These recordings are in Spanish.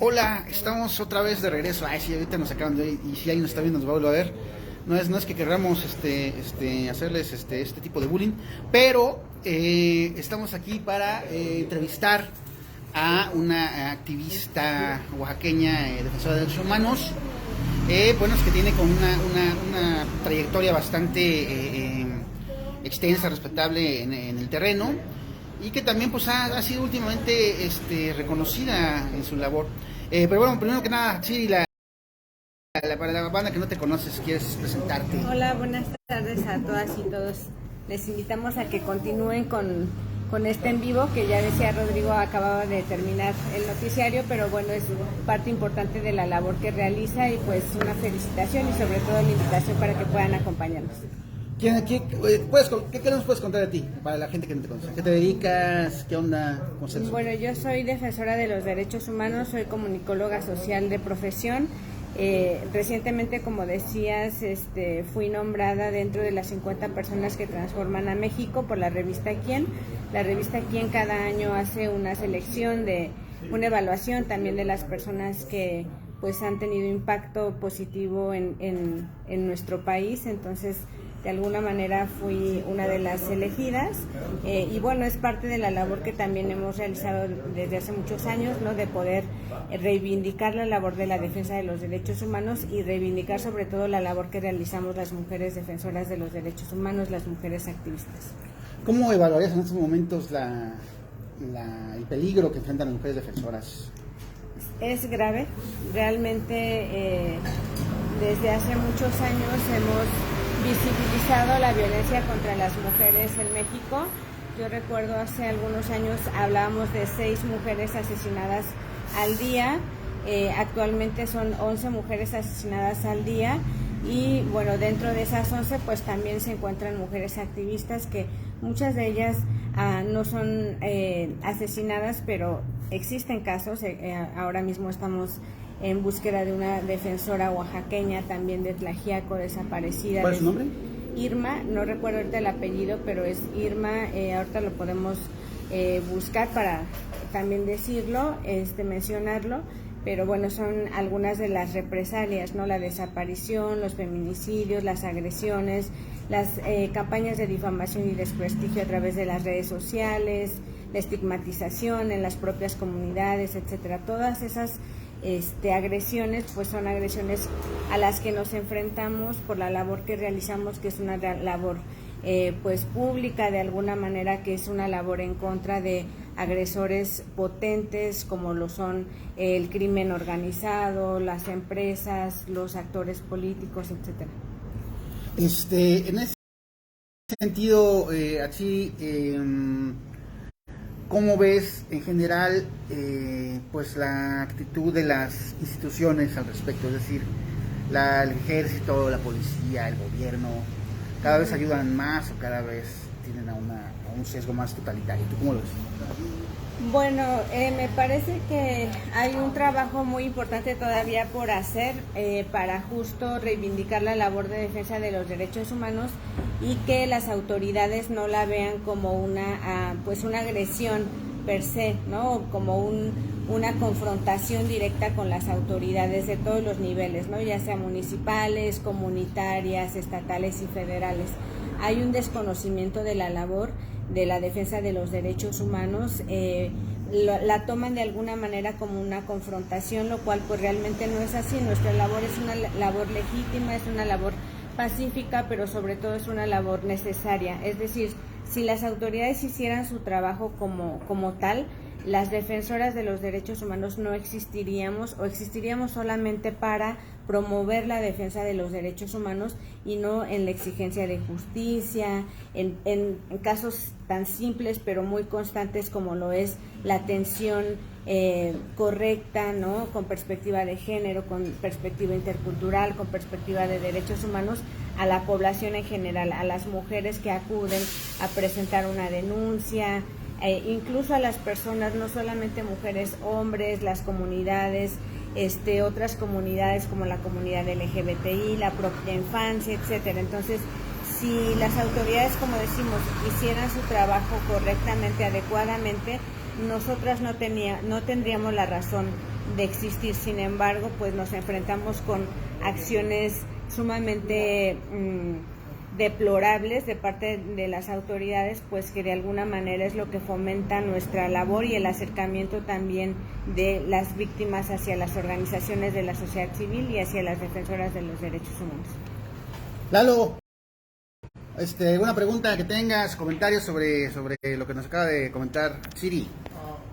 Hola, estamos otra vez de regreso. Ay, sí, ahorita nos acaban de oír y si alguien nos está viendo nos va a volver a ver. No es que queramos hacerles este tipo de bullying, pero estamos aquí para entrevistar a una activista oaxaqueña defensora de derechos humanos. Bueno, es que tiene con una trayectoria bastante extensa, respetable en el terreno, y que también pues ha sido últimamente reconocida en su labor. Pero bueno, primero que nada, Chiri, para la banda que no te conoces, ¿quieres presentarte? Hola, buenas tardes a todas y todos. Les invitamos a que continúen con este en vivo, que ya decía Rodrigo, acababa de terminar el noticiario, pero bueno, es parte importante de la labor que realiza y pues una felicitación y sobre todo la invitación para que puedan acompañarnos. ¿Qué nos puedes contar de ti, para la gente que no te conoce? ¿Qué te dedicas? ¿Qué onda? Bueno, yo soy defensora de los derechos humanos, soy comunicóloga social de profesión. Recientemente, como decías, fui nombrada dentro de las 50 personas que transforman a México por la revista Quién. La revista Quién cada año hace una selección una evaluación también de las personas que pues han tenido impacto positivo en nuestro país. Entonces, de alguna manera fui una de las elegidas, y bueno, es parte de la labor que también hemos realizado desde hace muchos años, ¿no? De poder reivindicar la labor de la defensa de los derechos humanos y reivindicar sobre todo la labor que realizamos las mujeres defensoras de los derechos humanos, las mujeres activistas. ¿Cómo evaluarías en estos momentos el peligro que enfrentan las mujeres defensoras? Es grave, realmente desde hace muchos años hemos visibilizado la violencia contra las mujeres en México. Yo recuerdo hace algunos años hablábamos de 6 mujeres asesinadas al día, actualmente son 11 mujeres asesinadas al día, y bueno, dentro de esas 11 pues también se encuentran mujeres activistas que muchas de ellas no son asesinadas, pero existen casos. Ahora mismo estamos en búsqueda de una defensora oaxaqueña también de Tlaxiaco, desaparecida. ¿Cuál es su nombre? Irma, no recuerdo ahorita el apellido, pero es Irma. Ahorita lo podemos buscar para también decirlo, mencionarlo, pero bueno, son algunas de las represalias, ¿no? La desaparición, los feminicidios, las agresiones, las campañas de difamación y desprestigio a través de las redes sociales, la estigmatización en las propias comunidades, etcétera. Todas esas agresiones pues son agresiones a las que nos enfrentamos por la labor que realizamos, que es una labor pues pública de alguna manera, que es una labor en contra de agresores potentes como lo son el crimen organizado, las empresas, los actores políticos, etcétera. En ese sentido, así, ¿cómo ves en general pues la actitud de las instituciones al respecto? Es decir, el ejército, la policía, el gobierno, ¿cada vez ayudan más o cada vez tienen a un sesgo más totalitario? ¿Tú cómo lo ves? Bueno, me parece que hay un trabajo muy importante todavía por hacer para justo reivindicar la labor de defensa de los derechos humanos y que las autoridades no la vean como una agresión per se, ¿no? Como una confrontación directa con las autoridades de todos los niveles, ¿no? Ya sea municipales, comunitarias, estatales y federales. Hay un desconocimiento de la labor de la defensa de los derechos humanos, la toman de alguna manera como una confrontación, lo cual pues realmente no es así. Nuestra labor es una labor legítima, es una labor pacífica, pero sobre todo es una labor necesaria. Es decir, si las autoridades hicieran su trabajo como tal, las defensoras de los derechos humanos no existiríamos, o existiríamos solamente para promover la defensa de los derechos humanos y no en la exigencia de justicia, en casos tan simples pero muy constantes como lo es la atención correcta, ¿no? Con perspectiva de género, con perspectiva intercultural, con perspectiva de derechos humanos a la población en general, a las mujeres que acuden a presentar una denuncia, incluso a las personas, no solamente mujeres, hombres, las comunidades, otras comunidades como la comunidad LGBTI, la propia infancia, etcétera. Entonces, si las autoridades, como decimos, hicieran su trabajo correctamente, adecuadamente, nosotras no tendríamos la razón de existir. Sin embargo, pues nos enfrentamos con acciones sumamente deplorables de parte de las autoridades, pues que de alguna manera es lo que fomenta nuestra labor y el acercamiento también de las víctimas hacia las organizaciones de la sociedad civil y hacia las defensoras de los derechos humanos. Lalo, una pregunta que tengas, comentarios sobre lo que nos acaba de comentar Siri.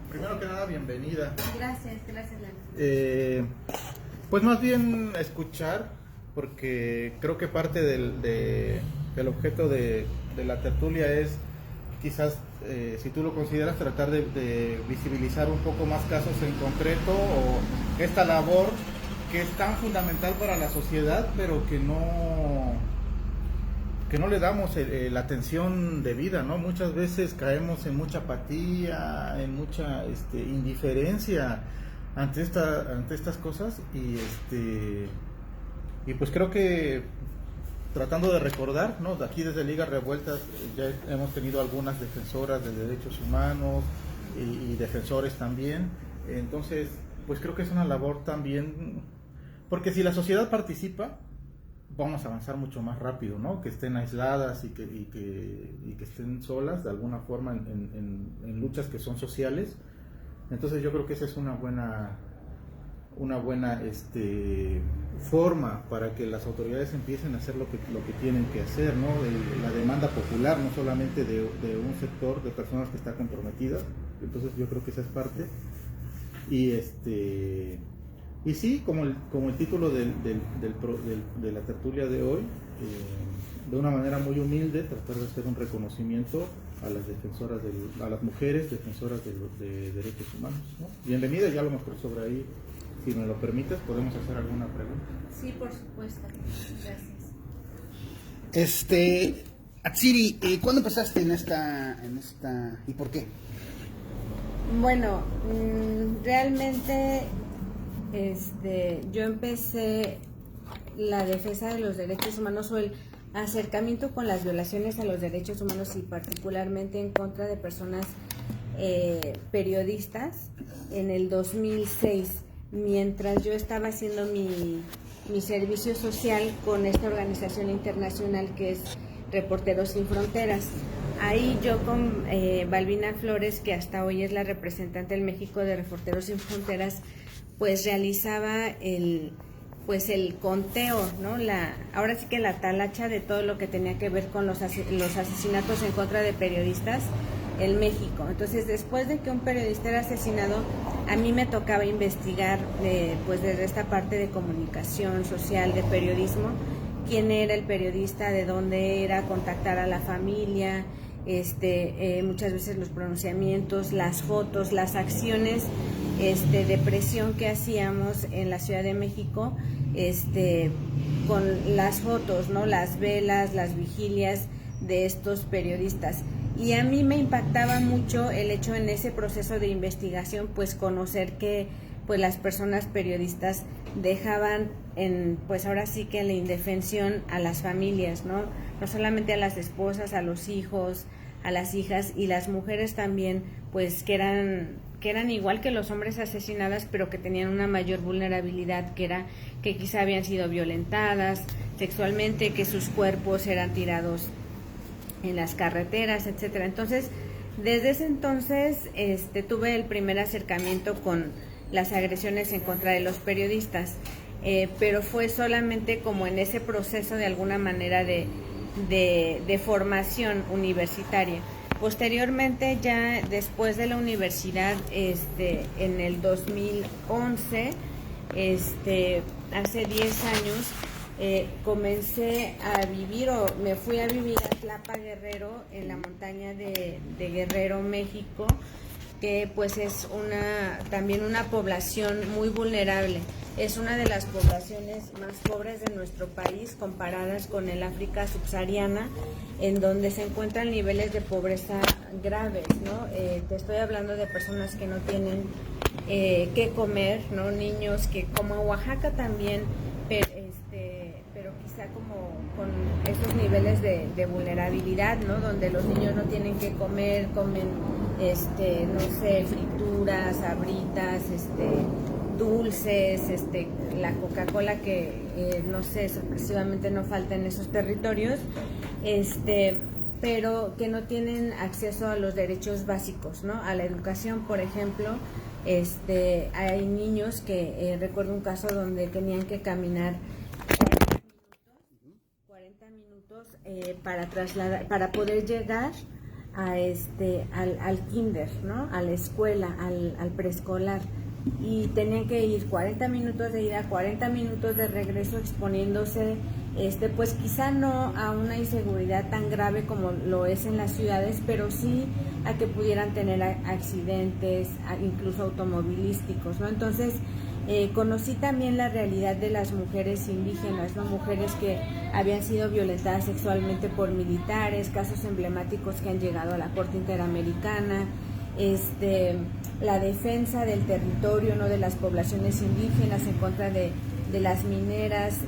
Primero que nada, bienvenida. Gracias, Lalo. Pues más bien escuchar, porque creo que parte del objeto de la tertulia es quizás, si tú lo consideras, tratar de visibilizar un poco más casos en concreto o esta labor que es tan fundamental para la sociedad, pero que no le damos la atención debida, ¿no? Muchas veces caemos en mucha apatía, en mucha indiferencia ante estas cosas y pues creo que tratando de recordar, ¿no? Aquí desde Ligas Revueltas ya hemos tenido algunas defensoras de derechos humanos y defensores también, entonces pues creo que es una labor también, porque si la sociedad participa, vamos a avanzar mucho más rápido, ¿no? Que estén aisladas y que estén solas de alguna forma en luchas que son sociales. Entonces yo creo que esa es una buena forma para que las autoridades empiecen a hacer lo que tienen que hacer, ¿no? La demanda popular, no solamente de un sector de personas que está comprometida. Entonces yo creo que esa es parte. Y sí, como el título de la tertulia de hoy, de una manera muy humilde, tratar de hacer un reconocimiento a las defensoras, a las mujeres defensoras de derechos humanos, ¿no? Bienvenida, ya a lo mejor sobre ahí, si me lo permites, podemos hacer alguna pregunta. Sí, por supuesto. Gracias. Atsiri, ¿cuándo empezaste en esta y por qué? Bueno, realmente yo empecé la defensa de los derechos humanos o el acercamiento con las violaciones a los derechos humanos y particularmente en contra de personas periodistas en el 2006, mientras yo estaba haciendo mi servicio social con esta organización internacional que es Reporteros Sin Fronteras. Ahí yo con Balbina Flores, que hasta hoy es la representante del México de Reporteros Sin Fronteras, pues realizaba el conteo, ¿no? Ahora sí que la talacha de todo lo que tenía que ver con los asesinatos en contra de periodistas en México. Entonces, después de que un periodista era asesinado, a mí me tocaba investigar, pues desde esta parte de comunicación social, de periodismo, quién era el periodista, de dónde era, contactar a la familia, muchas veces los pronunciamientos, las fotos, las acciones de presión que hacíamos en la Ciudad de México, con las fotos, ¿no? Las velas, las vigilias de estos periodistas. Y a mí me impactaba mucho el hecho en ese proceso de investigación, pues conocer que pues las personas periodistas dejaban pues ahora sí que en la indefensión a las familias, ¿no? No solamente a las esposas, a los hijos, a las hijas y las mujeres también, pues que eran igual que los hombres asesinadas, pero que tenían una mayor vulnerabilidad, que era que quizá habían sido violentadas sexualmente, que sus cuerpos eran tirados en las carreteras, etcétera. Entonces, desde ese entonces tuve el primer acercamiento con las agresiones en contra de los periodistas, pero fue solamente como en ese proceso de alguna manera de formación universitaria. Posteriormente, ya después de la universidad, en el 2011, hace 10 años, comencé a vivir o me fui a vivir a Tlapa Guerrero, en la montaña de Guerrero, México, que pues es también una población muy vulnerable. Es una de las poblaciones más pobres de nuestro país comparadas con el África subsahariana, en donde se encuentran niveles de pobreza graves, ¿no? Te estoy hablando de personas que no tienen qué comer, ¿no? Niños que, como Oaxaca también, pero quizá como con esos niveles de vulnerabilidad, ¿no? Donde los niños no tienen qué comer, comen, no sé, frituras, sabritas, dulces, la Coca-Cola que no sé, sorpresivamente no falta en esos territorios, pero que no tienen acceso a los derechos básicos, ¿no? A la educación, por ejemplo. Hay niños que recuerdo un caso donde tenían que caminar 40 minutos para poder llegar a al kinder, ¿no? A la escuela, al preescolar, y tenían que ir 40 minutos de ida, 40 minutos de regreso, exponiéndose pues quizá no a una inseguridad tan grave como lo es en las ciudades, pero sí a que pudieran tener accidentes, incluso automovilísticos, ¿no? Entonces conocí también la realidad de las mujeres indígenas, ¿no? Mujeres que habían sido violentadas sexualmente por militares, casos emblemáticos que han llegado a la Corte Interamericana, la defensa del territorio, ¿no? De las poblaciones indígenas en contra de las mineras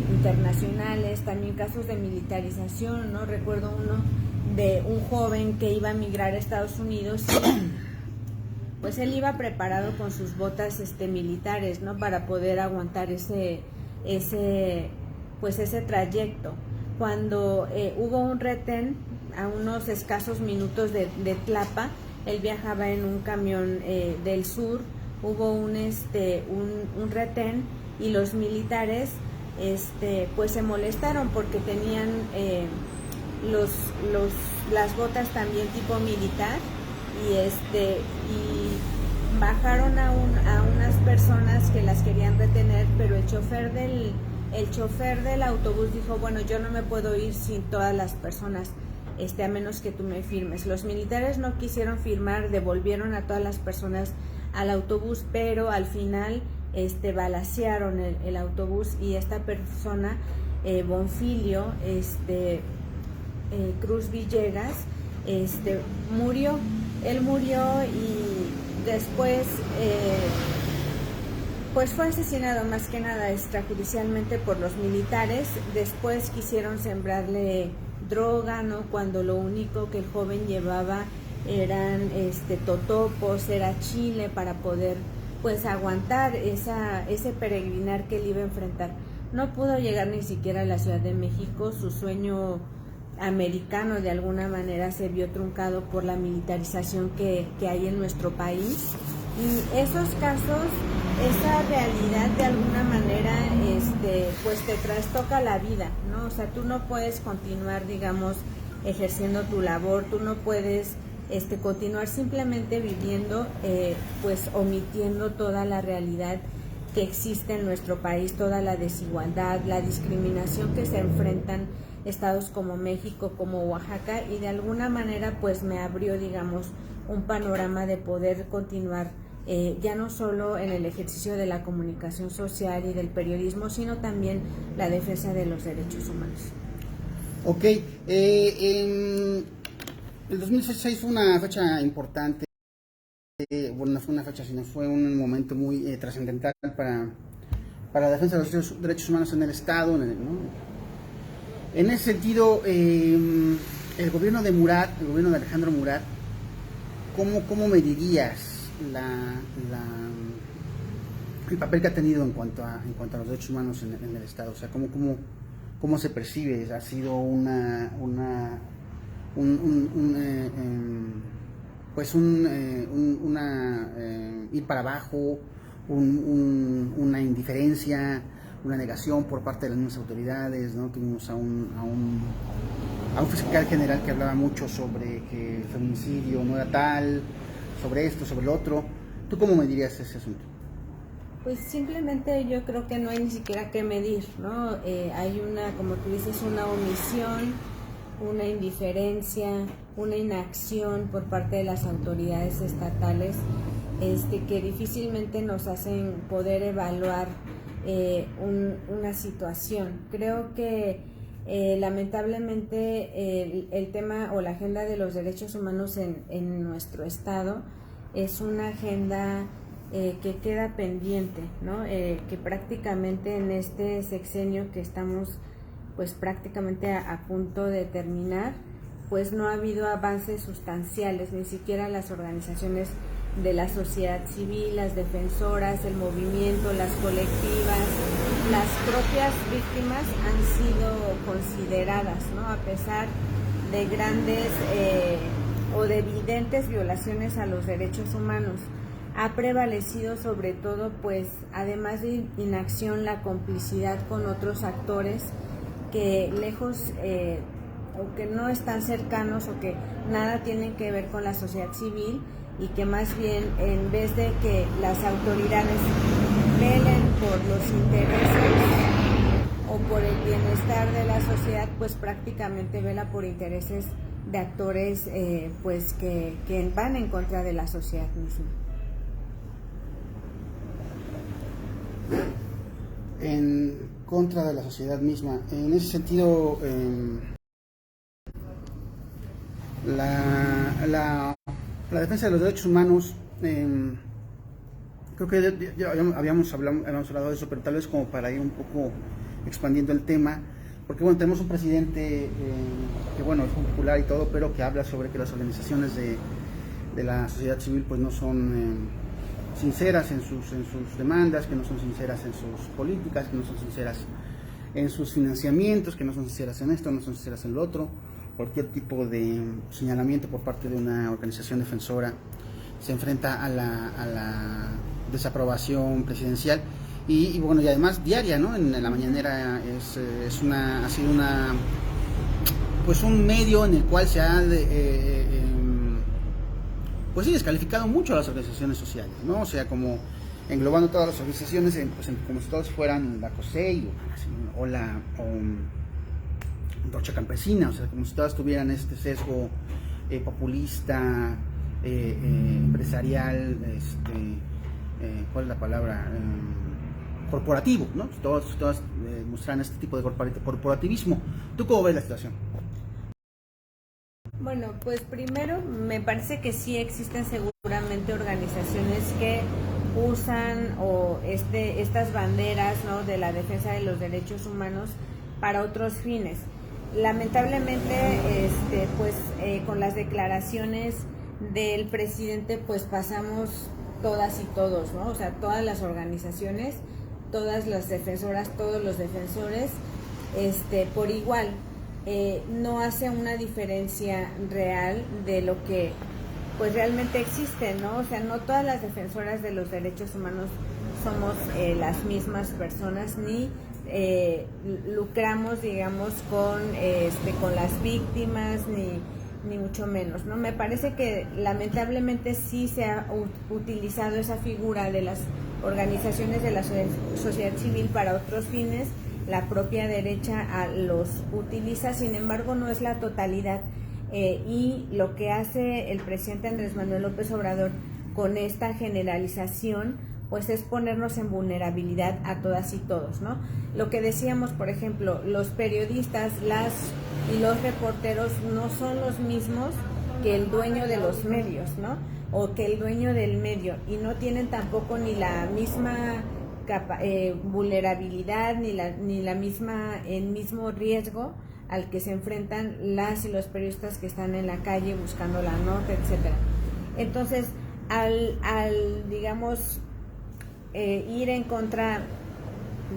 internacionales, también casos de militarización, ¿no? Recuerdo uno de un joven que iba a migrar a Estados Unidos y pues él iba preparado con sus botas militares, ¿no? Para poder aguantar ese trayecto. Cuando hubo un retén a unos escasos minutos de Tlapa, él viajaba en un camión del sur, hubo un retén y los militares pues se molestaron porque tenían las botas también tipo militar y bajaron a unas personas que las querían retener, pero el chofer del autobús dijo, bueno, yo no me puedo ir sin todas las personas, a menos que tú me firmes. Los militares no quisieron firmar, devolvieron a todas las personas al autobús, pero al final balacearon el autobús y esta persona, Bonfilio Cruz Villegas, murió. Él murió y después pues fue asesinado más que nada extrajudicialmente por los militares. Después quisieron sembrarle droga, ¿no? Cuando lo único que el joven llevaba eran totopos, era chile para poder pues aguantar ese peregrinar que él iba a enfrentar. No pudo llegar ni siquiera a la Ciudad de México. Su sueño americano de alguna manera se vio truncado por la militarización que hay en nuestro país, y esos casos, esa realidad de alguna manera pues te trastoca la vida, ¿no? O sea, tú no puedes continuar, digamos, ejerciendo tu labor, tú no puedes continuar simplemente viviendo pues omitiendo toda la realidad que existe en nuestro país, toda la desigualdad, la discriminación que se enfrentan estados como México, como Oaxaca, y de alguna manera pues me abrió, digamos, un panorama de poder continuar ya no solo en el ejercicio de la comunicación social y del periodismo, sino también la defensa de los derechos humanos. Ok, el 2006 fue una fecha importante, bueno, no fue una fecha, sino fue un momento muy trascendental para la defensa de los derechos humanos en el Estado, ¿no? En ese sentido, el gobierno de Murat, el gobierno de Alejandro Murat, ¿cómo medirías el papel que ha tenido en cuanto a los derechos humanos en el Estado? O sea, ¿cómo se percibe? ¿Ha sido ir para abajo, una indiferencia, una negación por parte de las mismas autoridades, ¿no? Tuvimos a un fiscal general que hablaba mucho sobre que el feminicidio no era tal, sobre esto, sobre lo otro? ¿Tú cómo me dirías ese asunto? Pues simplemente yo creo que no hay ni siquiera que medir, ¿no? Hay como tú dices, una omisión, una indiferencia, una inacción por parte de las autoridades estatales, que difícilmente nos hacen poder evaluar una situación. Creo que lamentablemente el tema o la agenda de los derechos humanos en nuestro estado es una agenda que queda pendiente, ¿no? Que prácticamente en este sexenio que estamos pues prácticamente a punto de terminar, pues no ha habido avances sustanciales, ni siquiera las organizaciones de la sociedad civil, las defensoras, el movimiento, las colectivas, las propias víctimas han sido consideradas, ¿no? A pesar de grandes o de evidentes violaciones a los derechos humanos. Ha prevalecido sobre todo, pues, además de inacción, la complicidad con otros actores que lejos o que no están cercanos o que nada tienen que ver con la sociedad civil, y que más bien, en vez de que las autoridades velen por los intereses o por el bienestar de la sociedad, pues prácticamente vela por intereses de actores pues que van en contra de la sociedad misma. En contra de la sociedad misma. En ese sentido, la defensa de los derechos humanos, creo que ya habíamos hablado de eso, pero tal vez como para ir un poco expandiendo el tema, porque bueno, tenemos un presidente que bueno, es popular y todo, pero que habla sobre que las organizaciones de la sociedad civil pues no son sinceras en sus demandas, que no son sinceras en sus políticas, que no son sinceras en sus financiamientos, que no son sinceras en esto, no son sinceras en lo otro. Cualquier tipo de señalamiento por parte de una organización defensora se enfrenta a la desaprobación presidencial y bueno, y además diaria, ¿no? En la mañanera ha sido pues un medio en el cual se ha pues sí, descalificado mucho a las organizaciones sociales, ¿no? O sea, como englobando todas las organizaciones como si todas fueran la COSEI o la Antorcha Campesina, o sea, como si todas tuvieran este sesgo populista, empresarial, ¿cuál es la palabra? Corporativo, ¿no? Todas muestran este tipo de corporativismo. ¿Tú cómo ves la situación? Bueno, pues primero me parece que sí existen seguramente organizaciones que usan estas banderas, ¿no?, de la defensa de los derechos humanos para otros fines. Lamentablemente, pues con las declaraciones del presidente, pues pasamos todas y todos, ¿no? O sea, todas las organizaciones, todas las defensoras, todos los defensores, por igual. No hace una diferencia real de lo que pues realmente existe, ¿no? O sea, no todas las defensoras de los derechos humanos somos las mismas personas, ni lucramos, digamos, con las víctimas, ni mucho menos, ¿no? Me parece que lamentablemente sí se ha utilizado esa figura de las organizaciones de la sociedad civil para otros fines. La propia derecha los utiliza, sin embargo no es la totalidad, y lo que hace el presidente Andrés Manuel López Obrador con esta generalización pues es ponernos en vulnerabilidad a todas y todos, ¿no? Lo que decíamos, por ejemplo, los periodistas y los reporteros no son los mismos que el dueño de los medios, ¿no? O que el dueño del medio, y no tienen tampoco ni la misma vulnerabilidad ni el mismo riesgo al que se enfrentan las y los periodistas que están en la calle buscando la nota, etcétera. Entonces, al digamos ir en contra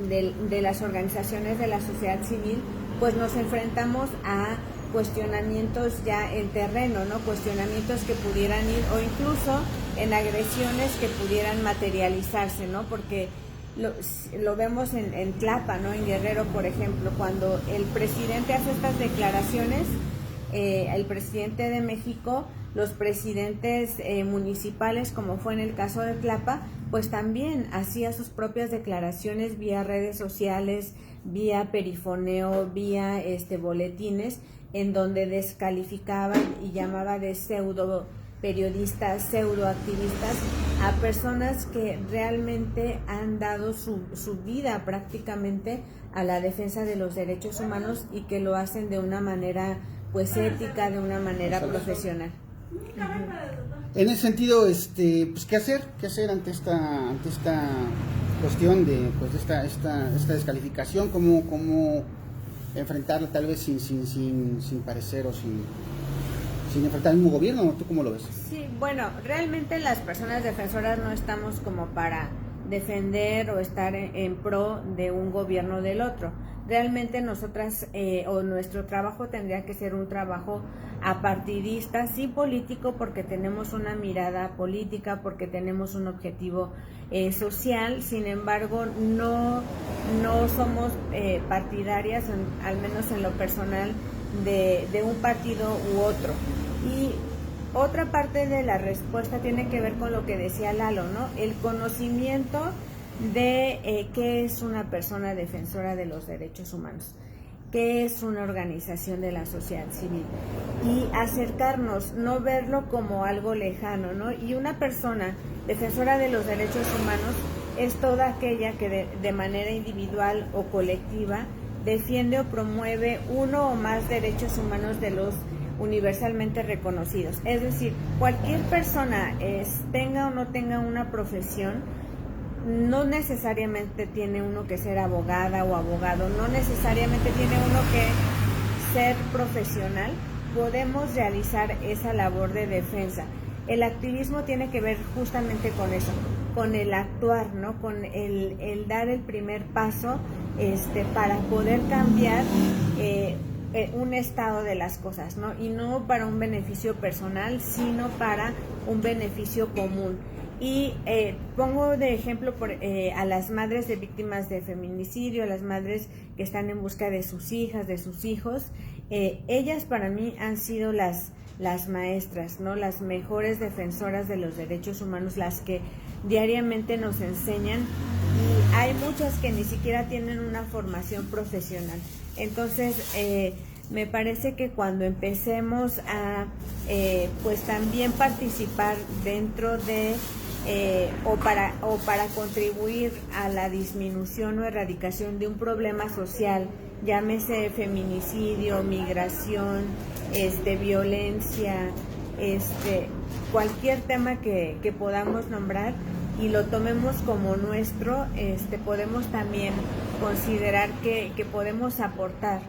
de las organizaciones de la sociedad civil, pues nos enfrentamos a cuestionamientos ya en terreno, ¿no? Cuestionamientos que pudieran ir, o incluso en agresiones que pudieran materializarse, ¿no? Porque lo vemos en Tlapa, ¿no? En Guerrero, por ejemplo, cuando el presidente hace estas declaraciones, el presidente de México, los presidentes municipales, como fue en el caso de Tlapa, pues también hacía sus propias declaraciones vía redes sociales, vía perifoneo, vía boletines, en donde descalificaban y llamaba de pseudo periodistas, pseudoactivistas a personas que realmente han dado su vida prácticamente a la defensa de los derechos humanos, y que lo hacen de una manera pues ética, de una manera profesional. En ese sentido, pues ¿qué hacer ante esta cuestión de pues esta descalificación? ¿Cómo enfrentarla, tal vez sin parecer o sin sin enfrentar al mismo gobierno. ¿Tú cómo lo ves? Sí, bueno, realmente las personas defensoras no estamos como para defender o estar en pro de un gobierno o del otro. Realmente nosotras o nuestro trabajo tendría que ser un trabajo apartidista, sí político, porque tenemos una mirada política, porque tenemos un objetivo social. Sin embargo, no somos partidarias, al menos en lo personal, de un partido u otro. Y otra parte de la respuesta tiene que ver con lo que decía Lalo, ¿no? El conocimiento de qué es una persona defensora de los derechos humanos, qué es una organización de la sociedad civil, y acercarnos, no verlo como algo lejano, ¿no? Y una persona defensora de los derechos humanos es toda aquella que de manera individual o colectiva defiende o promueve uno o más derechos humanos de los universalmente reconocidos. Es decir, cualquier persona tenga o no tenga una profesión, no necesariamente tiene uno que ser abogada o abogado, no necesariamente tiene uno que ser profesional, podemos realizar esa labor de defensa. El activismo tiene que ver justamente con eso, con el actuar, ¿no? Con el dar el primer paso para poder cambiar un estado de las cosas, ¿no? Y no para un beneficio personal, sino para un beneficio común. Y pongo de ejemplo a las madres de víctimas de feminicidio, a las madres que están en busca de sus hijas, de sus hijos. Ellas para mí han sido las maestras, ¿no? Las mejores defensoras de los derechos humanos, las que diariamente nos enseñan, y hay muchas que ni siquiera tienen una formación profesional. Entonces, me parece que cuando empecemos a pues también participar dentro de o para contribuir a la disminución o erradicación de un problema social, llámese feminicidio, migración, violencia, cualquier tema que podamos nombrar y lo tomemos como nuestro, podemos también considerar que podemos aportar.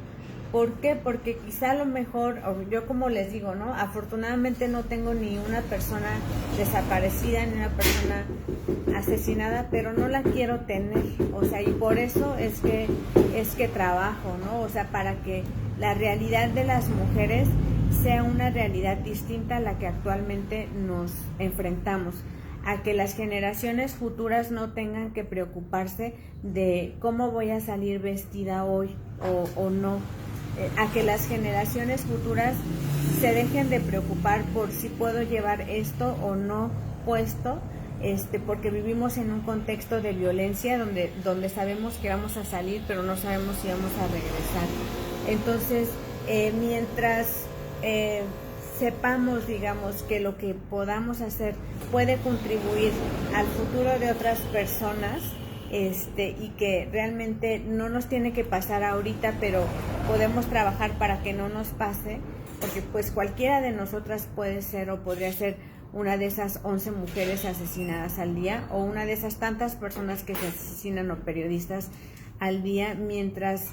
¿Por qué? Porque quizá a lo mejor, yo como les digo, ¿no? Afortunadamente no tengo ni una persona desaparecida ni una persona asesinada, pero no la quiero tener, o sea, y por eso es que trabajo, ¿no? O sea, para que la realidad de las mujeres sea una realidad distinta a la que actualmente nos enfrentamos, a que las generaciones futuras no tengan que preocuparse de cómo voy a salir vestida hoy o no, a que las generaciones futuras se dejen de preocupar por si puedo llevar esto o no puesto, porque vivimos en un contexto de violencia donde sabemos que vamos a salir, pero no sabemos si vamos a regresar. Entonces, mientras sepamos, digamos, que lo que podamos hacer puede contribuir al futuro de otras personas, y que realmente no nos tiene que pasar ahorita, pero podemos trabajar para que no nos pase, porque pues cualquiera de nosotras puede ser o podría ser una de esas 11 mujeres asesinadas al día, o una de esas tantas personas que se asesinan, o periodistas al día. Mientras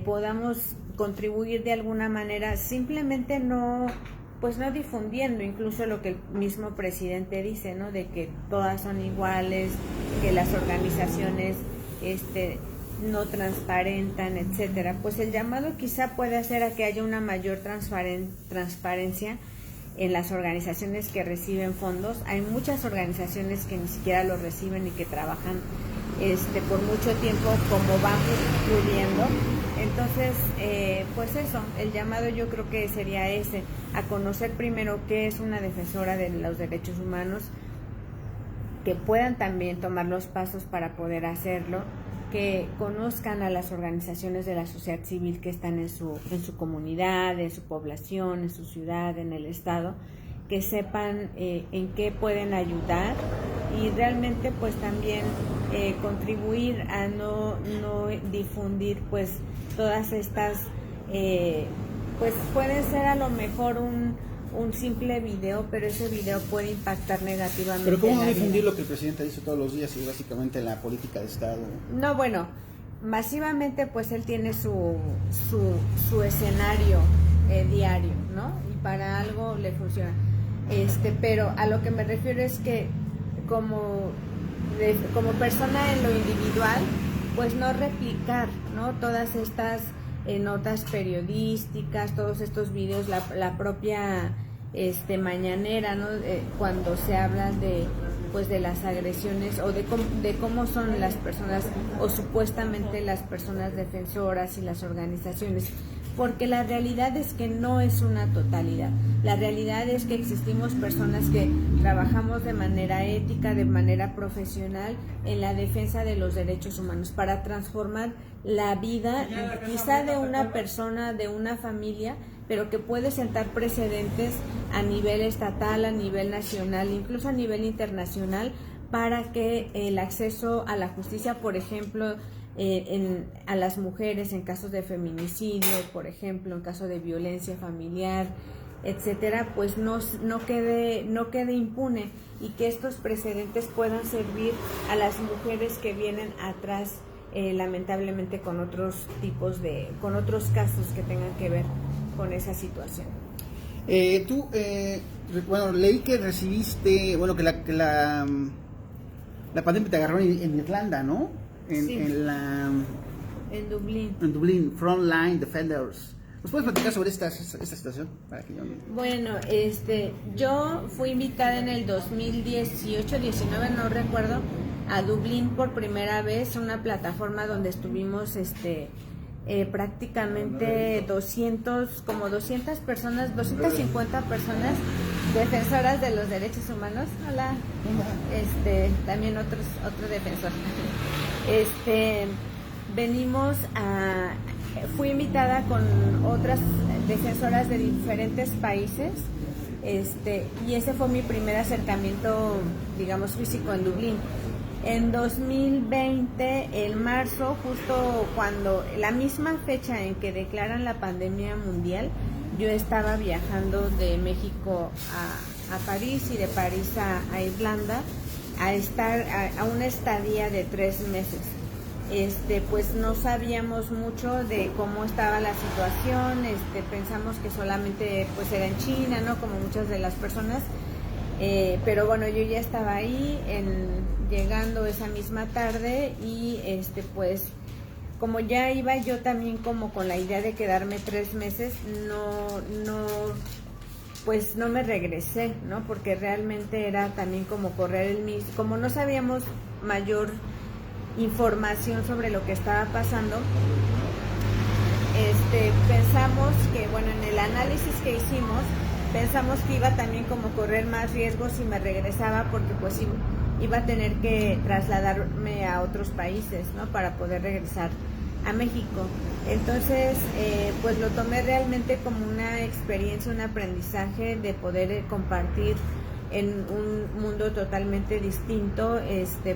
podamos contribuir de alguna manera, simplemente no difundiendo incluso lo que el mismo presidente dice, ¿no? De que todas son iguales, que las organizaciones no transparentan, etcétera. Pues el llamado quizá puede hacer a que haya una mayor transparencia en las organizaciones que reciben fondos. Hay muchas organizaciones que ni siquiera los reciben y que trabajan por mucho tiempo como van pudiendo. Entonces, pues eso, el llamado yo creo que sería ese, a conocer primero qué es una defensora de los derechos humanos, que puedan también tomar los pasos para poder hacerlo, que conozcan a las organizaciones de la sociedad civil que están en su comunidad, en su población, en su ciudad, en el estado, que sepan en qué pueden ayudar, y realmente pues también contribuir a no difundir pues todas estas, pues puede ser a lo mejor un simple video, pero ese video puede impactar negativamente. Pero ¿cómo difundir lo que el presidente dice todos los días y básicamente la política de Estado? No, bueno, masivamente pues él tiene su escenario diario, ¿no? Y para algo le funciona. Pero a lo que me refiero es que como persona en lo individual, pues no replicar, ¿no? Todas estas notas periodísticas, todos estos videos, la propia mañanera, ¿no? Cuando se habla de las agresiones o de cómo son las personas o supuestamente las personas defensoras y las organizaciones, porque la realidad es que no es una totalidad. La realidad es que existimos personas que trabajamos de manera ética, de manera profesional en la defensa de los derechos humanos para transformar la vida quizá de una persona, de una familia, pero que puede sentar precedentes a nivel estatal, a nivel nacional, incluso a nivel internacional, para que el acceso a la justicia, por ejemplo, a las mujeres en casos de feminicidio, por ejemplo, en caso de violencia familiar, etcétera, pues no quede impune, y que estos precedentes puedan servir a las mujeres que vienen atrás, lamentablemente con otros casos que tengan que ver con esa situación. Leí que recibiste, que la pandemia te agarró en Irlanda, ¿no? Sí. En Dublín. En Dublín, Frontline Defenders. ¿Nos puedes platicar sobre esta situación? Bueno, yo fui invitada en el 2018-19, no recuerdo, a Dublín por primera vez, una plataforma donde estuvimos prácticamente 200 personas, 250 personas defensoras de los derechos humanos. Hola. También otro defensor. Fui invitada con otras defensoras de diferentes países, y ese fue mi primer acercamiento, digamos, físico en Dublín. En 2020, en marzo, justo cuando la misma fecha en que declaran la pandemia mundial, yo estaba viajando de México a París y de París a Irlanda a una estadía de 3 meses. Pues no sabíamos mucho de cómo estaba la situación, pensamos que solamente pues era en China, ¿no? Como muchas de las personas, pero bueno, yo ya estaba ahí llegando esa misma tarde y pues como ya iba yo también como con la idea de quedarme 3 meses, pues no me regresé, ¿no? Porque realmente era también como correr el mismo, como no sabíamos mayor información sobre lo que estaba pasando, pensamos que, bueno, en el análisis que hicimos, pensamos que iba también como correr más riesgos si me regresaba, porque pues iba a tener que trasladarme a otros países, ¿no? Para poder regresar a México. Entonces, pues lo tomé realmente como una experiencia, un aprendizaje de poder compartir en un mundo totalmente distinto,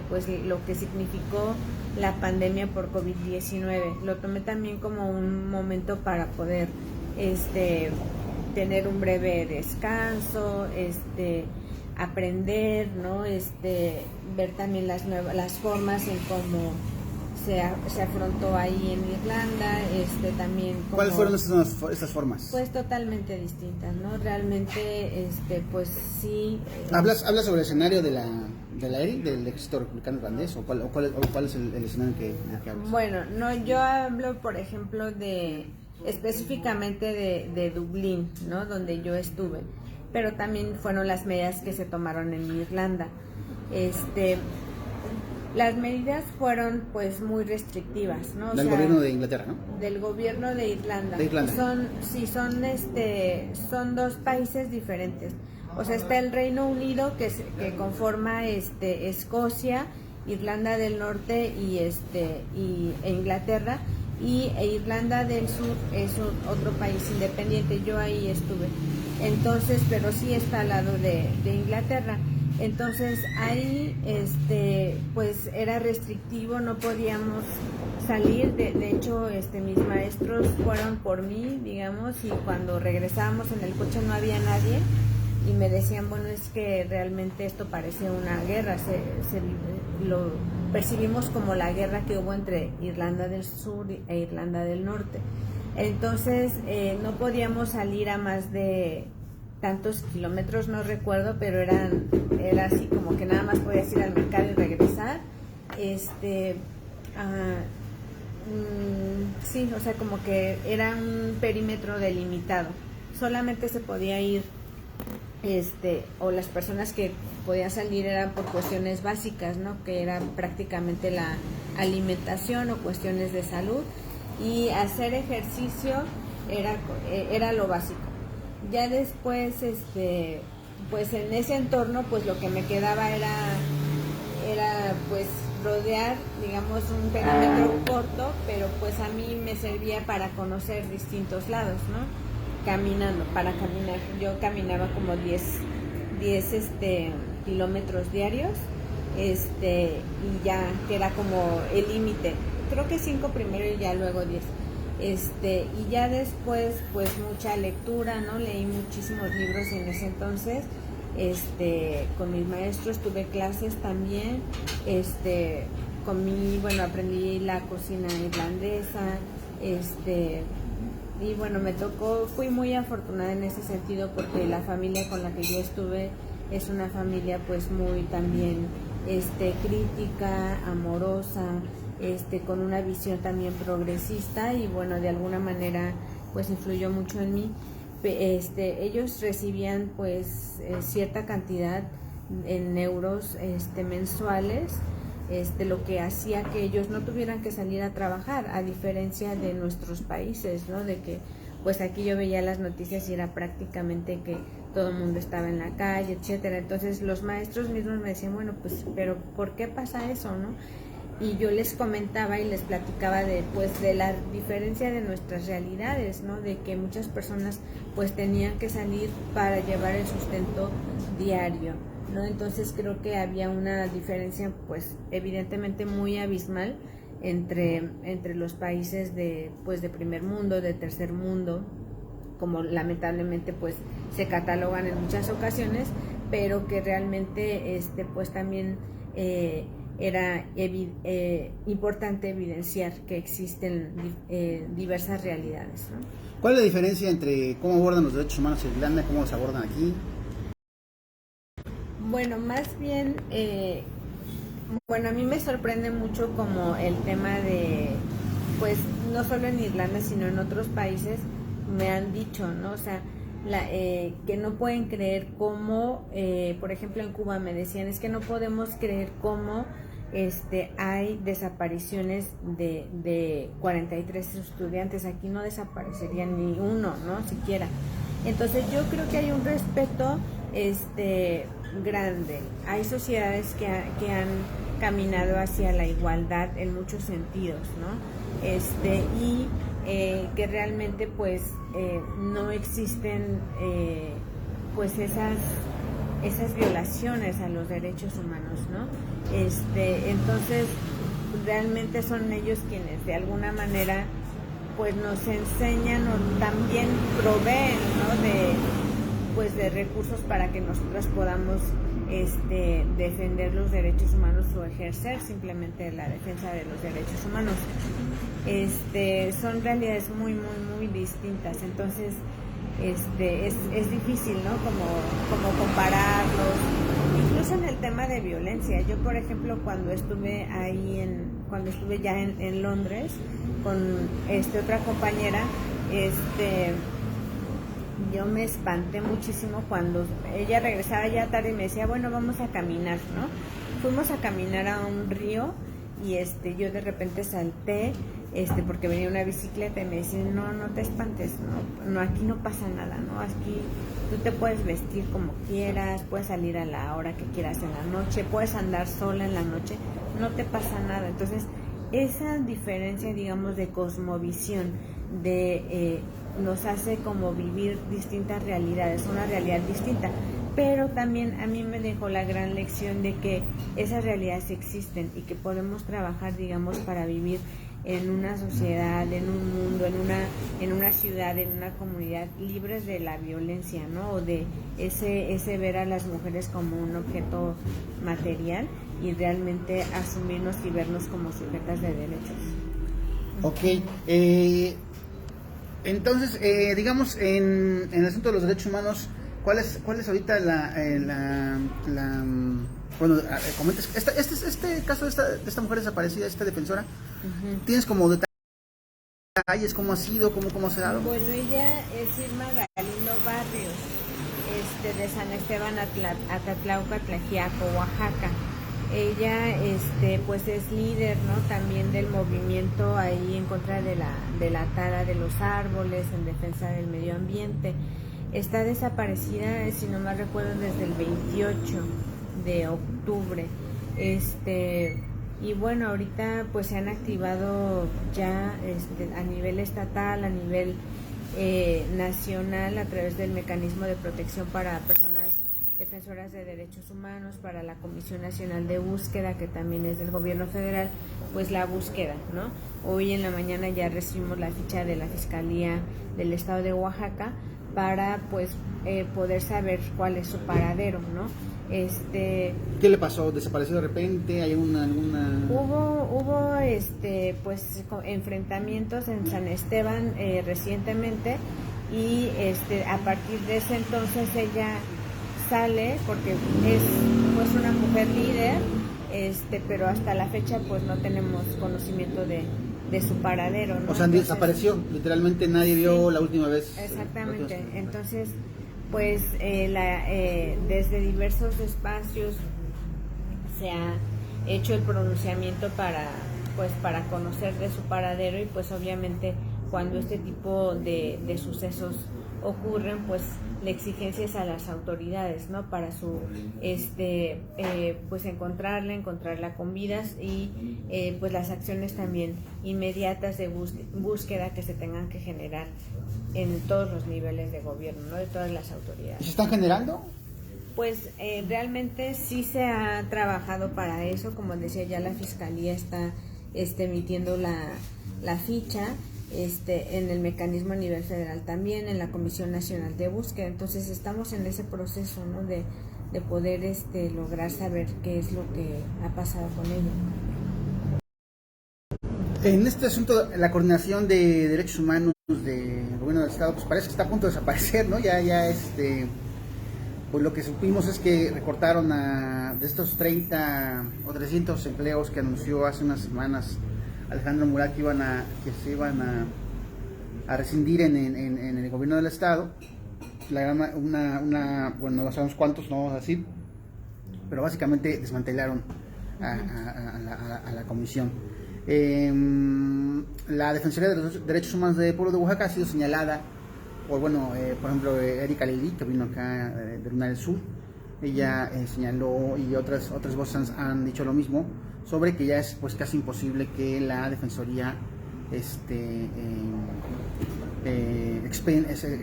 pues lo que significó la pandemia por COVID-19. Lo tomé también como un momento para poder, tener un breve descanso, aprender, ¿no? Ver también las formas en cómo se afrontó ahí en Irlanda, también como, ¿cuáles fueron estas formas? Pues totalmente distintas, ¿no? Realmente, pues sí. ¿Hablas sobre el escenario de la ERI, del ejército republicano irlandés, o cuál es el escenario que hablas? Bueno, no, yo hablo, por ejemplo, específicamente de Dublín, ¿no? Donde yo estuve, pero también fueron las medidas que se tomaron en Irlanda. Las medidas fueron pues muy restrictivas, ¿no? Del gobierno de Inglaterra, ¿no? Del gobierno de Irlanda. De Irlanda. Son 2 países diferentes. O sea, está el Reino Unido que conforma Escocia, Irlanda del Norte e Inglaterra, y Irlanda del Sur es otro país independiente. Yo ahí estuve. Entonces, pero sí está al lado de Inglaterra. Entonces ahí pues era restrictivo, no podíamos salir, de hecho mis maestros fueron por mí, digamos, y cuando regresábamos en el coche no había nadie y me decían, bueno, es que realmente esto parece una guerra, lo percibimos como la guerra que hubo entre Irlanda del Sur e Irlanda del Norte. Entonces no podíamos salir a más de tantos kilómetros, no recuerdo, pero era así como que nada más podías ir al mercado y regresar. Sí, o sea, como que era un perímetro delimitado. Solamente se podía ir, o las personas que podían salir eran por cuestiones básicas, ¿no? Que era prácticamente la alimentación o cuestiones de salud, y hacer ejercicio era lo básico. Ya después, pues en ese entorno, pues lo que me quedaba era pues rodear, digamos, un perímetro corto, pero pues a mí me servía para conocer distintos lados, ¿no? Caminando, para caminar. Yo caminaba como 10 kilómetros diarios, y ya, que era como el límite. Creo que 5 primero y ya luego 10. Y ya después, pues mucha lectura, ¿no? Leí muchísimos libros en ese entonces. Con mis maestros tuve clases también, aprendí la cocina irlandesa, y bueno, fui muy afortunada en ese sentido, porque la familia con la que yo estuve es una familia pues muy también crítica, amorosa, con una visión también progresista, y bueno, de alguna manera pues influyó mucho en mí. Ellos recibían pues cierta cantidad en euros mensuales, lo que hacía que ellos no tuvieran que salir a trabajar, a diferencia de nuestros países, ¿no? De que pues aquí yo veía las noticias y era prácticamente que todo el mundo estaba en la calle, etcétera. Entonces los maestros mismos me decían, bueno, pues, pero ¿por qué pasa eso, no? Y yo les comentaba y les platicaba de la diferencia de nuestras realidades, ¿no? De que muchas personas pues tenían que salir para llevar el sustento diario, ¿no? Entonces creo que había una diferencia pues evidentemente muy abismal entre los países de primer mundo, de tercer mundo, como lamentablemente pues se catalogan en muchas ocasiones, pero que realmente pues también era importante evidenciar que existen diversas realidades, ¿no? ¿Cuál es la diferencia entre cómo abordan los derechos humanos en Irlanda, cómo los abordan aquí? Bueno, más bien, a mí me sorprende mucho como el tema de, pues, no solo en Irlanda, sino en otros países, me han dicho, ¿no? O sea, que no pueden creer cómo, por ejemplo en Cuba me decían, es que no podemos creer cómo hay desapariciones de 43 estudiantes, aquí no desaparecerían ni uno, ¿no? Siquiera. Entonces yo creo que hay un respeto grande. Hay sociedades que han caminado hacia la igualdad en muchos sentidos, ¿no? Y que realmente pues no existen pues esas violaciones a los derechos humanos, ¿no? Entonces realmente son ellos quienes de alguna manera pues nos enseñan o también proveen, ¿no? de recursos para que nosotros podamos defender los derechos humanos o ejercer simplemente la defensa de los derechos humanos. Son realidades muy, muy, muy distintas, entonces es difícil, ¿no? Como compararlos, incluso en el tema de violencia. Yo, por ejemplo, cuando estuve ya en Londres con otra compañera, yo me espanté muchísimo cuando ella regresaba ya tarde y me decía, bueno, vamos a caminar, ¿no? Fuimos a caminar a un río y yo de repente salté, porque venía una bicicleta y me decían, no te espantes, no, aquí no pasa nada, ¿no? Aquí tú te puedes vestir como quieras, puedes salir a la hora que quieras en la noche, puedes andar sola en la noche, no te pasa nada. Entonces, esa diferencia, digamos, de cosmovisión, nos hace como vivir distintas realidades, una realidad distinta, pero también a mí me dejó la gran lección de que esas realidades existen y que podemos trabajar, digamos, para vivir en una sociedad, en un mundo, en una ciudad, en una comunidad libres de la violencia, ¿no? O de ese ver a las mujeres como un objeto material y realmente asumirnos y vernos como sujetas de derechos. Ok, Entonces, digamos, en el asunto de los derechos humanos, ¿cuál es ahorita bueno, comentas, este caso de esta mujer desaparecida, esta defensora, ¿tienes como detalles, cómo ha sido, cómo se ha dado? Bueno, ella es Irma Galindo Barrios, de San Esteban Atatlauca, Tlaxiaco, Oaxaca. Ella pues es líder, ¿no?, también del movimiento ahí en contra de la tala de los árboles, en defensa del medio ambiente. Está desaparecida, si no me recuerdo, desde el 28 de octubre. Y bueno, ahorita pues se han activado ya a nivel estatal, a nivel nacional, a través del mecanismo de protección para personas defensoras de derechos humanos, para la Comisión Nacional de Búsqueda, que también es del gobierno federal, pues la búsqueda, ¿no? Hoy en la mañana ya recibimos la ficha de la Fiscalía del Estado de Oaxaca para pues poder saber cuál es su paradero, ¿no? ¿Qué le pasó? ¿Desapareció de repente? ¿Hay alguna...? Hubo pues enfrentamientos en San Esteban recientemente, y a partir de ese entonces ella sale porque es pues una mujer líder, pero hasta la fecha pues no tenemos conocimiento de su paradero, ¿no? O sea, entonces, desapareció, literalmente nadie vio la última vez. Exactamente, entonces pues desde diversos espacios se ha hecho el pronunciamiento para conocer de su paradero, y pues obviamente cuando este tipo de sucesos ocurren, pues la exigencia es a las autoridades, ¿no?, para su pues encontrarla con vidas, y pues las acciones también inmediatas de búsqueda que se tengan que generar en todos los niveles de gobierno, ¿no?, de todas las autoridades. ¿Y se están generando? Pues realmente sí se ha trabajado para eso. Como decía, ya la Fiscalía está emitiendo la ficha, en el mecanismo a nivel federal también, en la Comisión Nacional de Búsqueda. Entonces estamos en ese proceso, ¿no?, de poder lograr saber qué es lo que ha pasado con ella. En este asunto, la coordinación de derechos humanos del gobierno del estado, pues parece que está a punto de desaparecer, ¿no? Pues lo que supimos es que recortaron de estos 30 o 300 empleos que anunció hace unas semanas Alejandro Murat que se iban a rescindir en el gobierno del estado. Bueno, no sabemos cuántos, no vamos a decir, pero básicamente desmantelaron a la comisión. La Defensoría de los Derechos Humanos del Pueblo de Oaxaca ha sido señalada por ejemplo, Erika Lili, que vino acá de Luna del Sur. Ella señaló, y otras voces han dicho lo mismo, sobre que ya es pues casi imposible que la Defensoría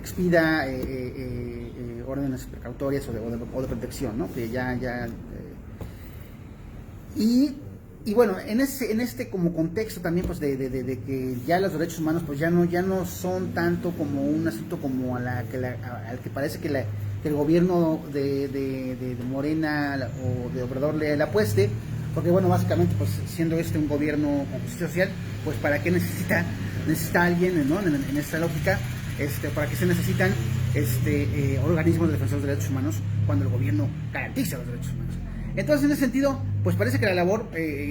expida órdenes precautorias o de protección, ¿no? Que y bueno, en este como contexto también, pues de que ya los derechos humanos pues ya no son tanto como un asunto como al que parece que el gobierno de Morena o de Obrador le apueste, porque bueno, básicamente pues siendo un gobierno con justicia social, pues para qué necesita alguien, ¿no?, en esta lógica, para qué se necesitan organismos de defensores de derechos humanos cuando el gobierno garantiza los derechos humanos. Entonces, en ese sentido, pues parece que la labor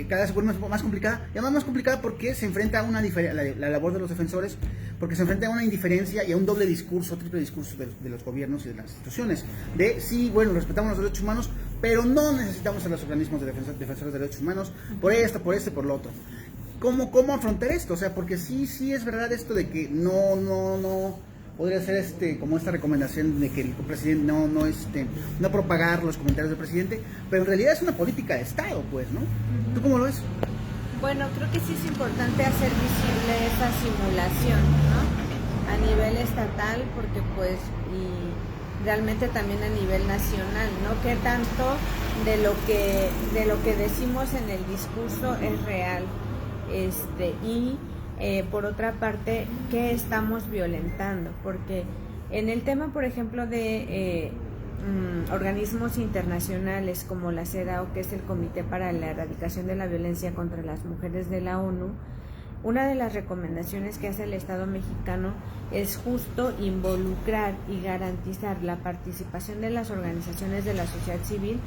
cada vez se vuelve más complicada, y además más complicada porque se enfrenta a la labor de los defensores, porque se enfrenta a una indiferencia y a un doble discurso, triple discurso de los gobiernos y de las instituciones, sí, bueno, respetamos los derechos humanos, pero no necesitamos a los organismos de defensores de derechos humanos, por esto, por este, por lo otro. ¿Cómo afrontar esto? O sea, porque sí es verdad esto de que no podría ser como esta recomendación de que el presidente no propagar los comentarios del presidente, pero en realidad es una política de Estado, pues, ¿no? ¿Tú cómo lo ves? Bueno, creo que sí es importante hacer visible esa simulación, ¿no?, a nivel estatal, porque pues y realmente también a nivel nacional, ¿no?, qué tanto de lo que decimos en el discurso es real, por otra parte, ¿qué estamos violentando? Porque en el tema, por ejemplo, de organismos internacionales como la CEDAW, que es el Comité para la Erradicación de la Violencia contra las Mujeres de la ONU, una de las recomendaciones que hace el Estado mexicano es justo involucrar y garantizar la participación de las organizaciones de la sociedad civil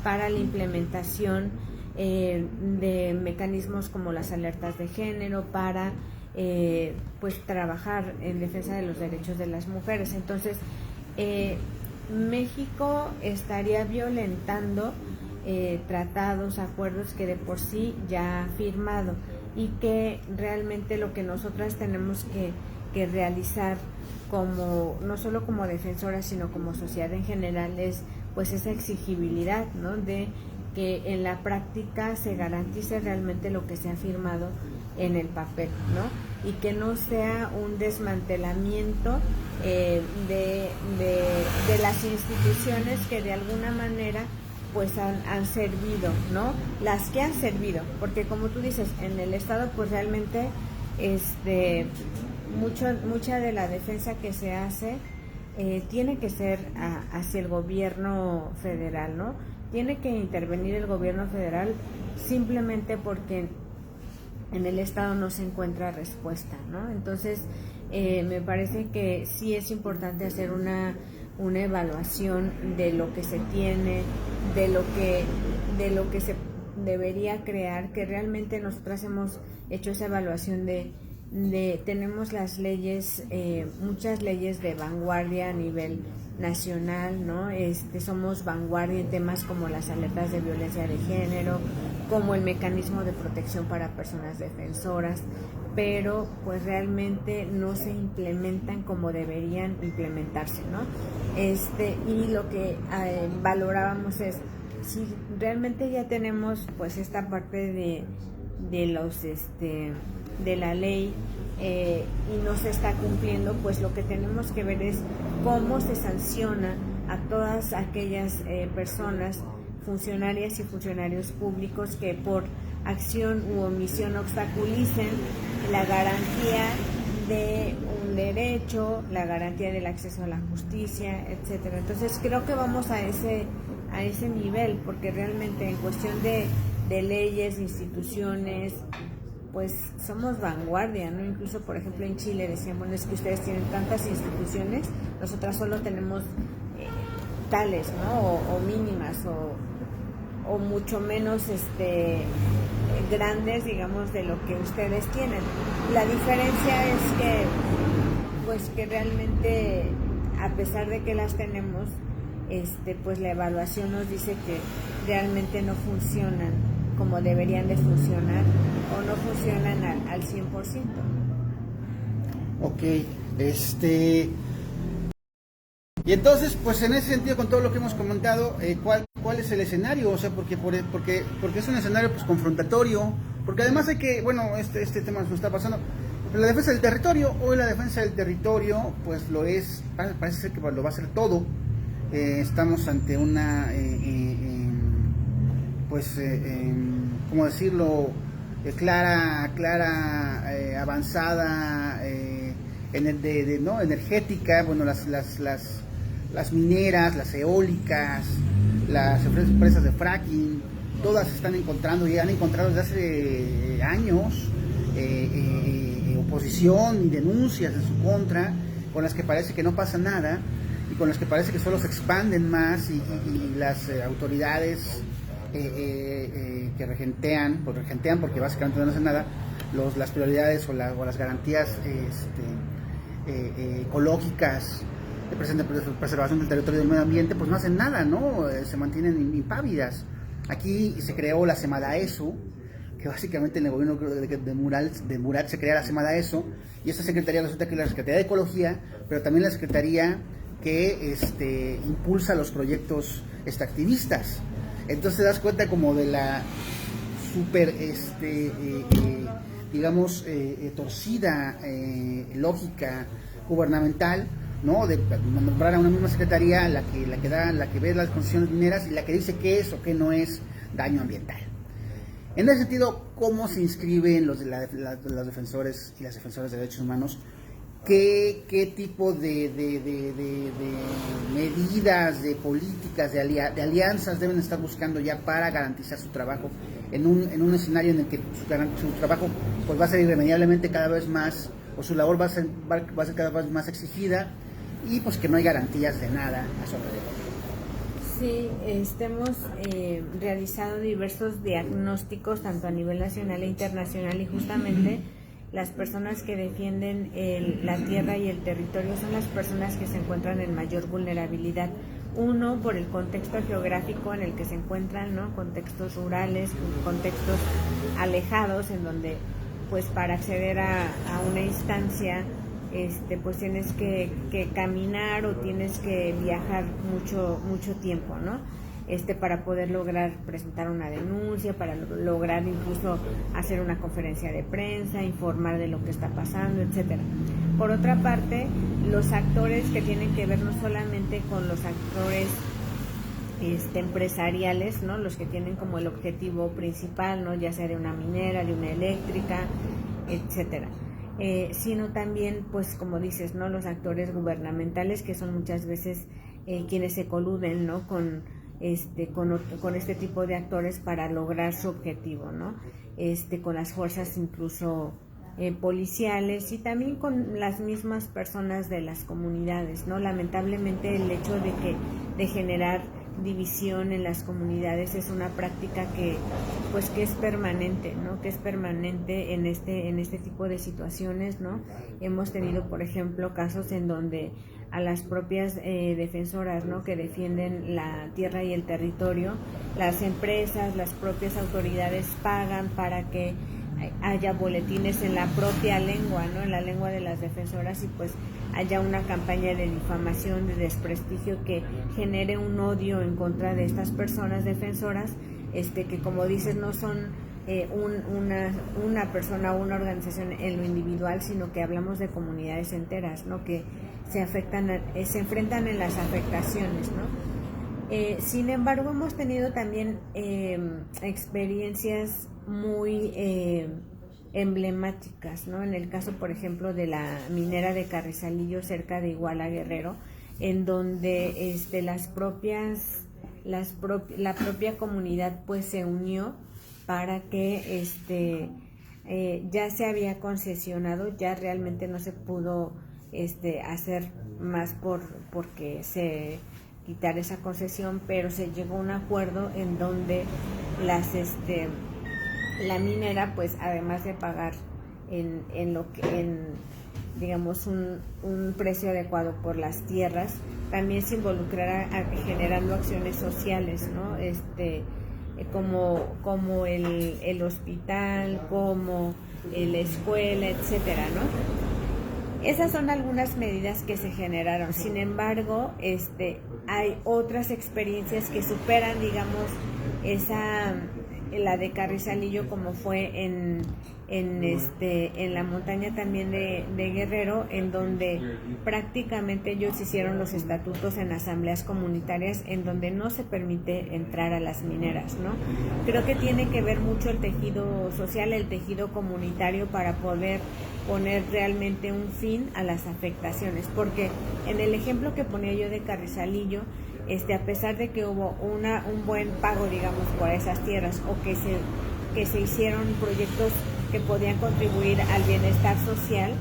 para la implementación de mecanismos como las alertas de género, para pues trabajar en defensa de los derechos de las mujeres. Entonces, México estaría violentando tratados, acuerdos que de por sí ya ha firmado, y que realmente lo que nosotras tenemos que realizar como, no solo como defensoras, sino como sociedad en general, es pues esa exigibilidad, ¿no?, de que en la práctica se garantice realmente lo que se ha firmado en el papel, ¿no? Y que no sea un desmantelamiento de las instituciones que de alguna manera pues han servido, ¿no? Las que han servido, porque como tú dices, en el Estado pues realmente mucha de la defensa que se hace tiene que ser hacia el gobierno federal, ¿no? Tiene que intervenir el gobierno federal simplemente porque en el Estado no se encuentra respuesta, ¿no? Entonces, me parece que sí es importante hacer una evaluación de lo que se tiene, de lo que se debería crear, que realmente nosotras hemos hecho esa evaluación de tenemos las leyes, muchas leyes de vanguardia a nivel nacional, ¿no? Somos vanguardia en temas como las alertas de violencia de género, como el mecanismo de protección para personas defensoras, pero pues realmente no se implementan como deberían implementarse, ¿no? Y lo que valorábamos es si realmente ya tenemos pues esta parte de los de la ley y no se está cumpliendo, pues lo que tenemos que ver es cómo se sanciona a todas aquellas personas, funcionarias y funcionarios públicos que por acción u omisión obstaculicen la garantía de un derecho, la garantía del acceso a la justicia, etcétera. Entonces creo que vamos a ese nivel, porque realmente en cuestión de leyes, instituciones, pues somos vanguardia, ¿no? Incluso, por ejemplo, en Chile decían, bueno, es que ustedes tienen tantas instituciones, nosotras solo tenemos tales, ¿no? O mínimas, o mucho menos grandes, digamos, de lo que ustedes tienen. La diferencia es que, pues, que realmente, a pesar de que las tenemos, pues la evaluación nos dice que realmente no funcionan como deberían de funcionar, o no funcionan al 100%. Ok, y entonces, pues en ese sentido, con todo lo que hemos comentado, ¿cuál es el escenario? O sea, porque es un escenario pues confrontatorio, porque además hay que, bueno, este tema nos está pasando, la defensa del territorio, hoy la defensa del territorio, pues lo es, parece ser que lo va a hacer todo. Estamos ante una, ¿cómo decirlo? Clara, avanzada, ¿no? Energética, bueno, las mineras, las eólicas, las empresas de fracking, todas están encontrando y han encontrado desde hace años oposición y denuncias en su contra, con las que parece que no pasa nada y con las que parece que solo se expanden más y las autoridades que regentean porque básicamente no hacen nada, las prioridades o las garantías ecológicas de preservación del territorio y del medio ambiente, pues no hacen nada, ¿no? Se mantienen impávidas. Aquí se creó la Semadaeso, que básicamente en el gobierno de Murat se crea la Semadaeso, y esta secretaría resulta que es la Secretaría de Ecología, pero también la secretaría que impulsa los proyectos activistas. Entonces te das cuenta como de la súper, torcida lógica gubernamental, ¿no? De nombrar a una misma secretaría la que ve las concesiones mineras y la que dice qué es o qué no es daño ambiental. En ese sentido, ¿cómo se inscriben los defensores y las defensoras de derechos humanos qué tipo de medidas, de políticas, de alianzas deben estar buscando ya para garantizar su trabajo en un escenario en el que su trabajo pues va a ser irremediablemente cada vez más, o su labor va a ser cada vez más exigida, y pues que no hay garantías de nada a su alrededor. Sí, hemos realizado diversos diagnósticos tanto a nivel nacional e internacional, y justamente las personas que defienden la tierra y el territorio son las personas que se encuentran en mayor vulnerabilidad. Uno, por el contexto geográfico en el que se encuentran, ¿no? Contextos rurales, contextos alejados, en donde pues para acceder a una instancia pues tienes que caminar o tienes que viajar mucho tiempo, ¿no? Para poder lograr presentar una denuncia, para lograr incluso hacer una conferencia de prensa, informar de lo que está pasando, etcétera. Por otra parte, los actores que tienen que ver no solamente con los actores empresariales, ¿no? Los que tienen como el objetivo principal, ¿no? Ya sea de una minera, de una eléctrica, etcétera. Sino también, pues como dices, ¿no? Los actores gubernamentales, que son muchas veces quienes se coluden, ¿no? con este tipo de actores para lograr su objetivo, ¿no? Con las fuerzas incluso policiales, y también con las mismas personas de las comunidades, ¿no? Lamentablemente el hecho de generar división en las comunidades es una práctica que es permanente, ¿no? Que es permanente en este tipo de situaciones, ¿no? Hemos tenido, por ejemplo, casos en donde a las propias defensoras, ¿no? Que defienden la tierra y el territorio, las empresas, las propias autoridades pagan para que haya boletines en la propia lengua, ¿no? En la lengua de las defensoras, y pues haya una campaña de difamación, de desprestigio que genere un odio en contra de estas personas defensoras, que como dices no son una persona o una organización en lo individual, sino que hablamos de comunidades enteras, ¿no? Que se enfrentan en las afectaciones, ¿no? Sin embargo, hemos tenido también experiencias muy emblemáticas, ¿no? En el caso, por ejemplo, de la minera de Carrizalillo, cerca de Iguala, Guerrero, en donde la propia comunidad pues se unió para que ya se había concesionado, ya realmente no se pudo hacer más porque se quitar esa concesión, pero se llegó a un acuerdo en donde la minera, pues además de pagar digamos un precio adecuado por las tierras, también se involucrará generando acciones sociales, ¿no? Como el hospital, como la escuela, etcétera, ¿no? Esas son algunas medidas que se generaron. Sin embargo, hay otras experiencias que superan, digamos, la de Carrizalillo, como fue en la montaña también de Guerrero, en donde prácticamente ellos hicieron los estatutos en asambleas comunitarias, en donde no se permite entrar a las mineras, ¿no? Creo que tiene que ver mucho el tejido social, el tejido comunitario, para poder poner realmente un fin a las afectaciones, porque en el ejemplo que ponía yo de Carrizalillo, a pesar de que hubo un buen pago, digamos, por esas tierras, o que se hicieron proyectos que podían contribuir al bienestar social,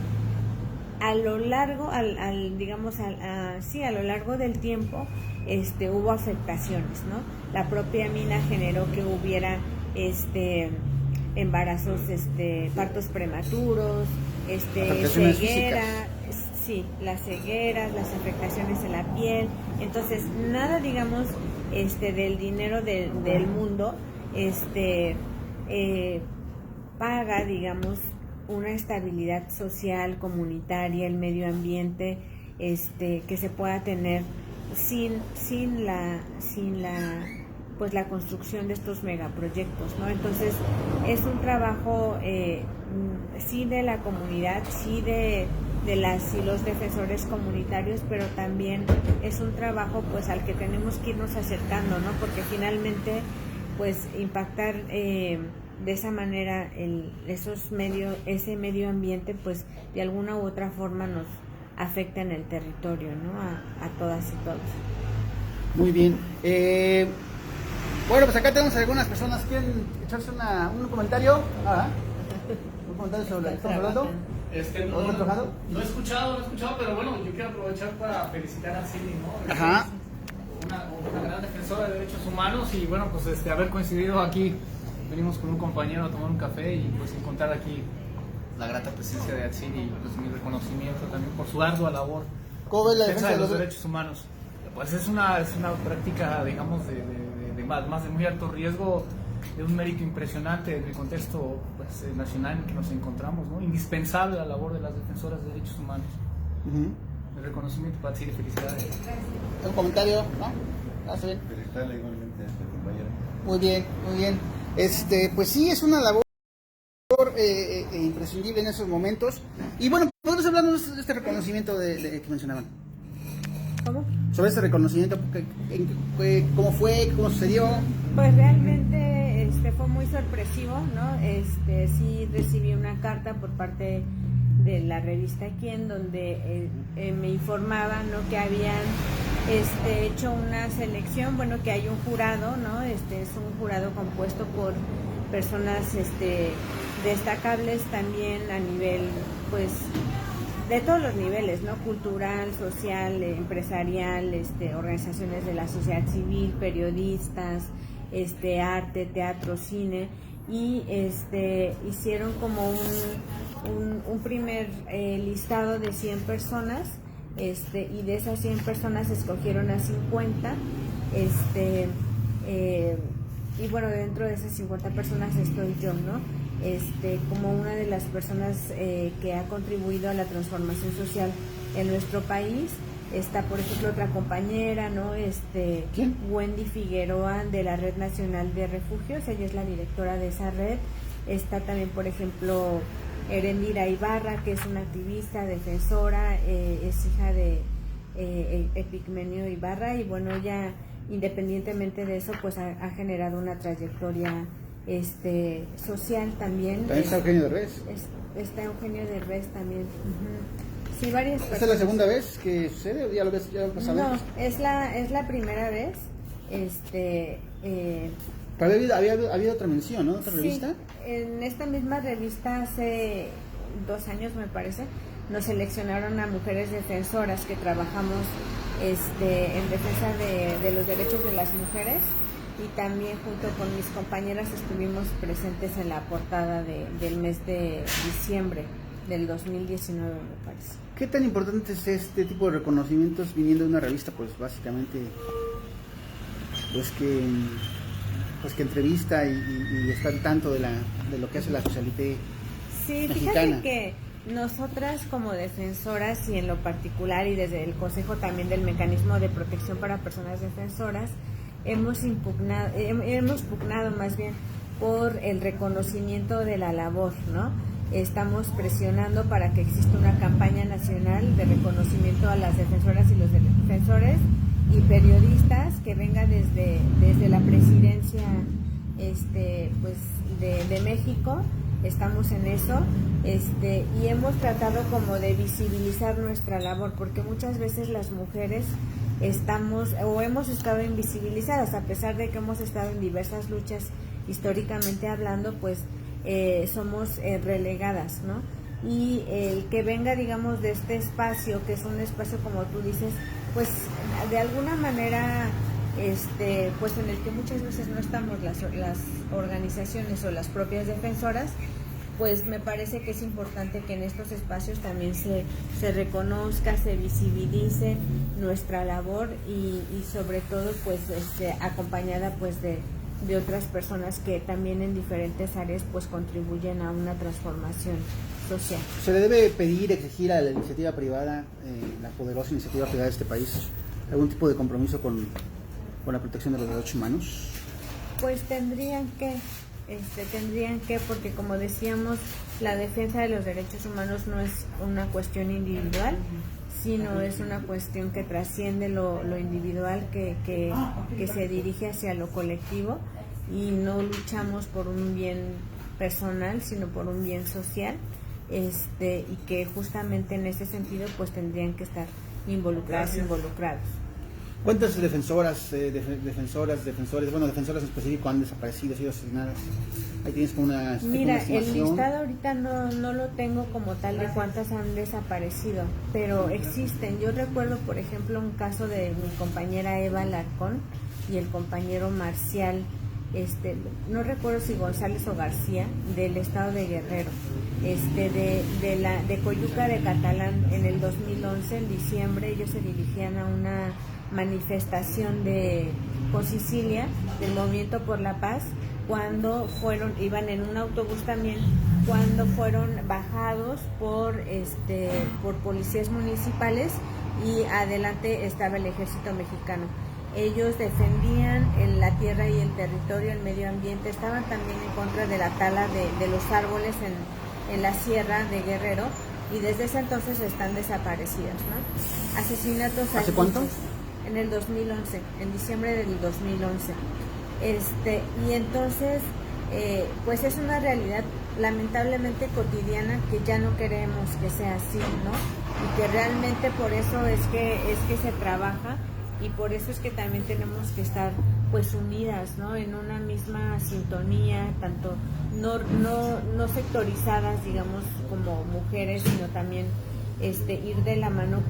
a lo largo a lo largo del tiempo hubo afectaciones, ¿no? La propia mina generó que hubiera embarazos, partos prematuros, ceguera, sí, las cegueras, las afectaciones en la piel. Entonces, nada, digamos, del dinero del mundo, paga, digamos, una estabilidad social, comunitaria, el medio ambiente, que se pueda tener sin la construcción de estos megaproyectos, ¿no? Entonces, es un trabajo, sí, de la comunidad, sí, de las y los defensores comunitarios, pero también es un trabajo pues al que tenemos que irnos acercando, ¿no? Porque finalmente pues impactar de esa manera ese medio ambiente pues de alguna u otra forma nos afecta en el territorio, ¿no? A todas y todos. Muy bien. Bueno, pues acá tenemos algunas personas que quieren echarse un comentario. Un comentario sobre lo que estamos hablando. No he escuchado, pero bueno, yo quiero aprovechar para felicitar a Cindy, ¿no? Ajá. Una gran defensora de derechos humanos y bueno, pues haber coincidido aquí, venimos con un compañero a tomar un café y pues encontrar aquí la grata presencia de Atsiri y pues mi reconocimiento también por su ardua labor ¿Cómo ves la defensa de los derechos humanos. Pues es una práctica, digamos, de más de muy alto riesgo, de un mérito impresionante en el contexto pues, nacional en que nos encontramos, ¿no? Indispensable la labor de las defensoras de derechos humanos. El reconocimiento para Atsiri, felicidades. ¿Un comentario? ¿No? ¿Está bien? Felicitarle igualmente a este compañero. Muy bien, muy bien. Pues sí, es una labor imprescindible en esos momentos. Y bueno, podemos hablar de este reconocimiento que mencionaban. ¿Cómo? Sobre este reconocimiento, cómo fue, cómo sucedió. Pues realmente fue muy sorpresivo, ¿no? Sí recibí una carta por parte de la revista Aquí en donde me informaban, ¿no? Que habían hecho una selección, bueno, que hay un jurado, ¿no? Es un jurado compuesto por personas destacables también a nivel, pues, de todos los niveles, ¿no? Cultural, social, empresarial, organizaciones de la sociedad civil, periodistas, arte, teatro, cine, y hicieron como un primer listado de 100 personas, y de esas 100 personas escogieron a 50, y bueno, dentro de esas 50 personas estoy yo, ¿no? Como una de las personas que ha contribuido a la transformación social en nuestro país. Está, por ejemplo, otra compañera, ¿no? ¿Quién? Wendy Figueroa, de la Red Nacional de Refugios, ella es la directora de esa red. Está también, por ejemplo, Erendira Ibarra, que es una activista, defensora, es hija de Epigmenio Ibarra, y bueno, ella, independientemente de eso, pues ha generado una trayectoria social también. También está Eugenio Derbez. Está Eugenio Derbez también. Sí, varias personas. ¿Esta es la segunda vez que sucede o ya lo pasado? No, es la primera vez. Pero había habido otra mención, ¿no? ¿Otra revista? En esta misma revista hace 2 años, me parece, nos seleccionaron a mujeres defensoras que trabajamos en defensa de los derechos de las mujeres, y también junto con mis compañeras estuvimos presentes en la portada del mes de diciembre del 2019, me parece. ¿Qué tan importante es este tipo de reconocimientos viniendo de una revista? Pues básicamente, pues que entrevista y está al tanto de lo que hace la socialité mexicana. Fíjate que nosotras como defensoras, y en lo particular y desde el Consejo también del Mecanismo de Protección para Personas Defensoras, hemos pugnado más bien por el reconocimiento de la labor, ¿no? Estamos presionando para que exista una campaña nacional de reconocimiento a las defensoras y los defensores y periodistas que venga desde la presidencia pues de México. Estamos en eso, y hemos tratado como de visibilizar nuestra labor, porque muchas veces las mujeres hemos estado invisibilizadas, a pesar de que hemos estado en diversas luchas históricamente hablando, pues somos relegadas, ¿no? Y el que venga, digamos, de este espacio, que es un espacio, como tú dices, pues de alguna manera, pues en el que muchas veces no estamos las organizaciones o las propias defensoras, pues me parece que es importante que en estos espacios también se reconozca, se visibilice nuestra labor, y sobre todo pues acompañada pues de otras personas que también en diferentes áreas pues contribuyen a una transformación social. ¿Se le debe pedir, exigir a la iniciativa privada, la poderosa iniciativa privada de este país, algún tipo de compromiso con la protección de los derechos humanos? Pues tendrían que, porque como decíamos, la defensa de los derechos humanos no es una cuestión individual, sino es una cuestión que trasciende lo individual, que se dirige hacia lo colectivo. y no luchamos por un bien personal, sino por un bien social, y que justamente en ese sentido pues tendrían que estar involucrados. ¿Cuántas defensoras, defensores, bueno, defensoras en específico han desaparecido, sido asesinadas? Ahí tienes como una Mira, estimación. el listado ahorita no lo tengo como tal de cuántas han desaparecido, pero existen. Yo recuerdo, por ejemplo, un caso de mi compañera Eva Alarcón y el compañero Marcial, no recuerdo si González o García, del estado de Guerrero, de Coyuca de Catalán. En el 2011, en diciembre, ellos se dirigían a una manifestación con Sicilia, del Movimiento por la Paz, cuando iban en un autobús también, cuando fueron bajados por policías municipales, y adelante estaba el ejército mexicano. Ellos defendían la tierra y el territorio, el medio ambiente, estaban también en contra de la tala de los árboles en la sierra de Guerrero, y desde ese entonces están desaparecidas, ¿no? Asesinatos. ¿Hace cuánto? En el 2011, en diciembre del 2011. Y entonces, pues es una realidad lamentablemente cotidiana que ya no queremos que sea así, ¿no? Y que realmente por eso es que se trabaja, y por eso es que también tenemos que estar pues unidas, ¿no? En una misma sintonía, tanto no sectorizadas, digamos, como mujeres, sino también ir de la mano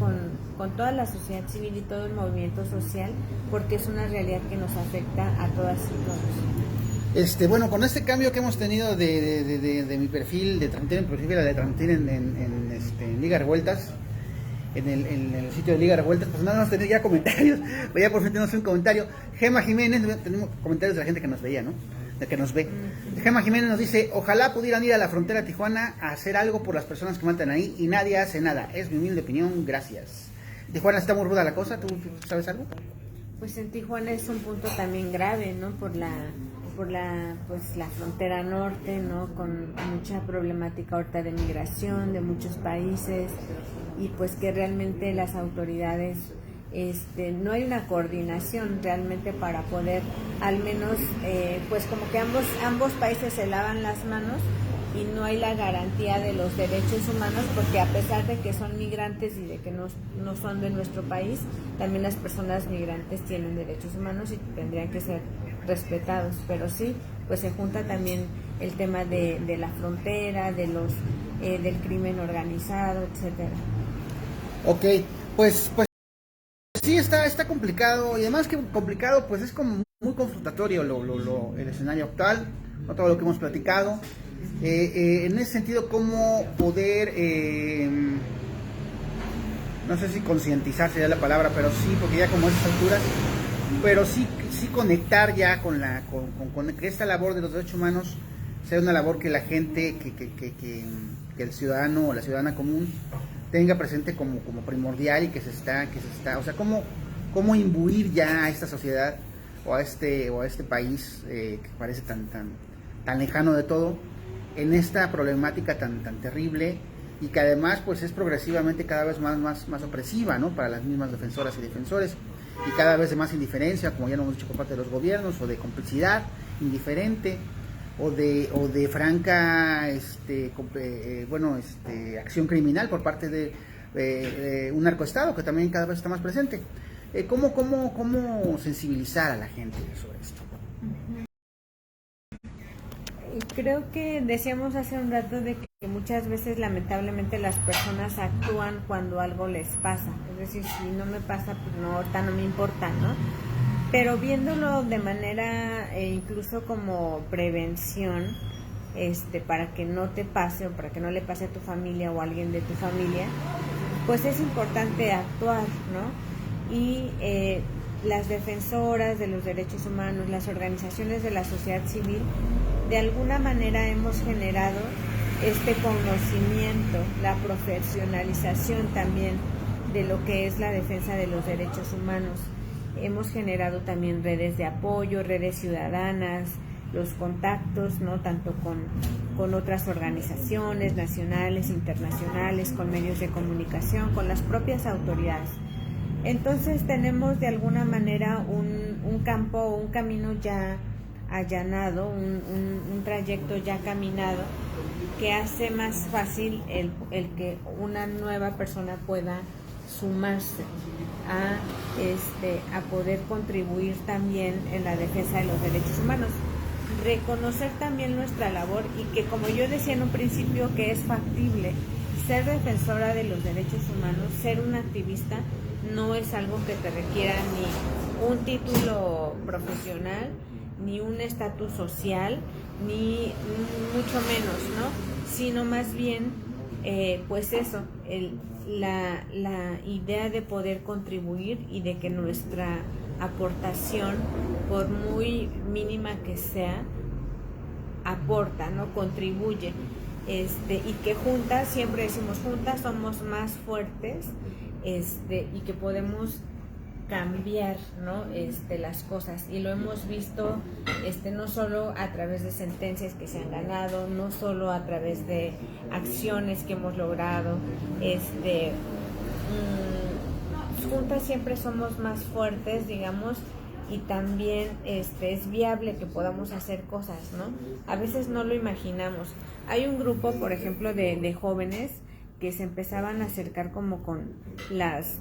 con toda la sociedad civil y todo el movimiento social, porque es una realidad que nos afecta a todas y todos. Bueno, con este cambio que hemos tenido de mi perfil de Transmitir, en Liga Revueltas, en el sitio de Liga Revueltas, pues nada más tener ya comentarios. Ya por fin tenemos un comentario. Gema Jiménez, tenemos comentarios de la gente que nos veía, ¿no? De que nos ve. Gema Jiménez nos dice: ojalá pudieran ir a la frontera Tijuana a hacer algo por las personas que matan ahí, y nadie hace nada. Es mi humilde opinión, gracias. Tijuana está muy ruda la cosa, ¿tú sabes algo? Pues en Tijuana es un punto también grave, ¿no? Por la frontera norte, ¿no? Con mucha problemática ahorita de migración de muchos países, y pues que realmente las autoridades, no hay una coordinación realmente para poder, al menos, pues como que ambos países se lavan las manos, y no hay la garantía de los derechos humanos, porque a pesar de que son migrantes y de que no son de nuestro país, también las personas migrantes tienen derechos humanos y tendrían que ser respetados. Pero sí, pues se junta también el tema de la frontera, del crimen organizado, etcétera. Ok, pues sí, está complicado, y además que complicado, pues es como muy confrontatorio el escenario actual, ¿no? Todo lo que hemos platicado. En ese sentido, cómo poder, no sé si concientizar sería la palabra, pero sí, porque ya como a esas alturas, pero sí conectar ya con que esta labor de los derechos humanos sea una labor que la gente, que el ciudadano o la ciudadana común tenga presente como primordial, y que se está, o sea, cómo imbuir ya a esta sociedad o a este país que parece tan lejano de todo, en esta problemática tan terrible, y que además pues es progresivamente cada vez más opresiva, ¿no? Para las mismas defensoras y defensores, y cada vez de más indiferencia, como ya lo hemos dicho, por parte de los gobiernos, o de complicidad indiferente, o de franca acción criminal por parte de un narcoestado que también cada vez está más presente. ¿Cómo sensibilizar a la gente sobre esto? Creo que decíamos hace un rato de que muchas veces lamentablemente las personas actúan cuando algo les pasa, es decir, si no me pasa, pues no, ahorita no me importa, ¿no? Pero viéndolo de manera incluso como prevención, para que no te pase, o para que no le pase a tu familia o a alguien de tu familia, pues es importante actuar, ¿no? Y las defensoras de los derechos humanos, las organizaciones de la sociedad civil, de alguna manera hemos generado este conocimiento, la profesionalización también de lo que es la defensa de los derechos humanos. Hemos generado también redes de apoyo, redes ciudadanas, los contactos, ¿no? Tanto con otras organizaciones nacionales, internacionales, con medios de comunicación, con las propias autoridades. Entonces tenemos de alguna manera un campo, un camino ya allanado, un trayecto ya caminado, que hace más fácil el que una nueva persona pueda sumarse a poder contribuir también en la defensa de los derechos humanos. Reconocer también nuestra labor y que, como yo decía en un principio, que es factible ser defensora de los derechos humanos, ser una activista, no es algo que te requiera ni un título profesional, ni un estatus social, ni mucho menos, ¿no? Sino más bien, pues eso, la idea de poder contribuir y de que nuestra aportación, por muy mínima que sea, aporta, ¿no? Contribuye. Y que juntas, siempre decimos, juntas somos más fuertes, y que podemos cambiar, ¿no? Las cosas, y lo hemos visto no solo a través de sentencias que se han ganado, no solo a través de acciones que hemos logrado, juntas siempre somos más fuertes, digamos, y también es viable que podamos hacer cosas, ¿no? A veces no lo imaginamos. Hay un grupo, por ejemplo, de jóvenes que se empezaban a acercar como con las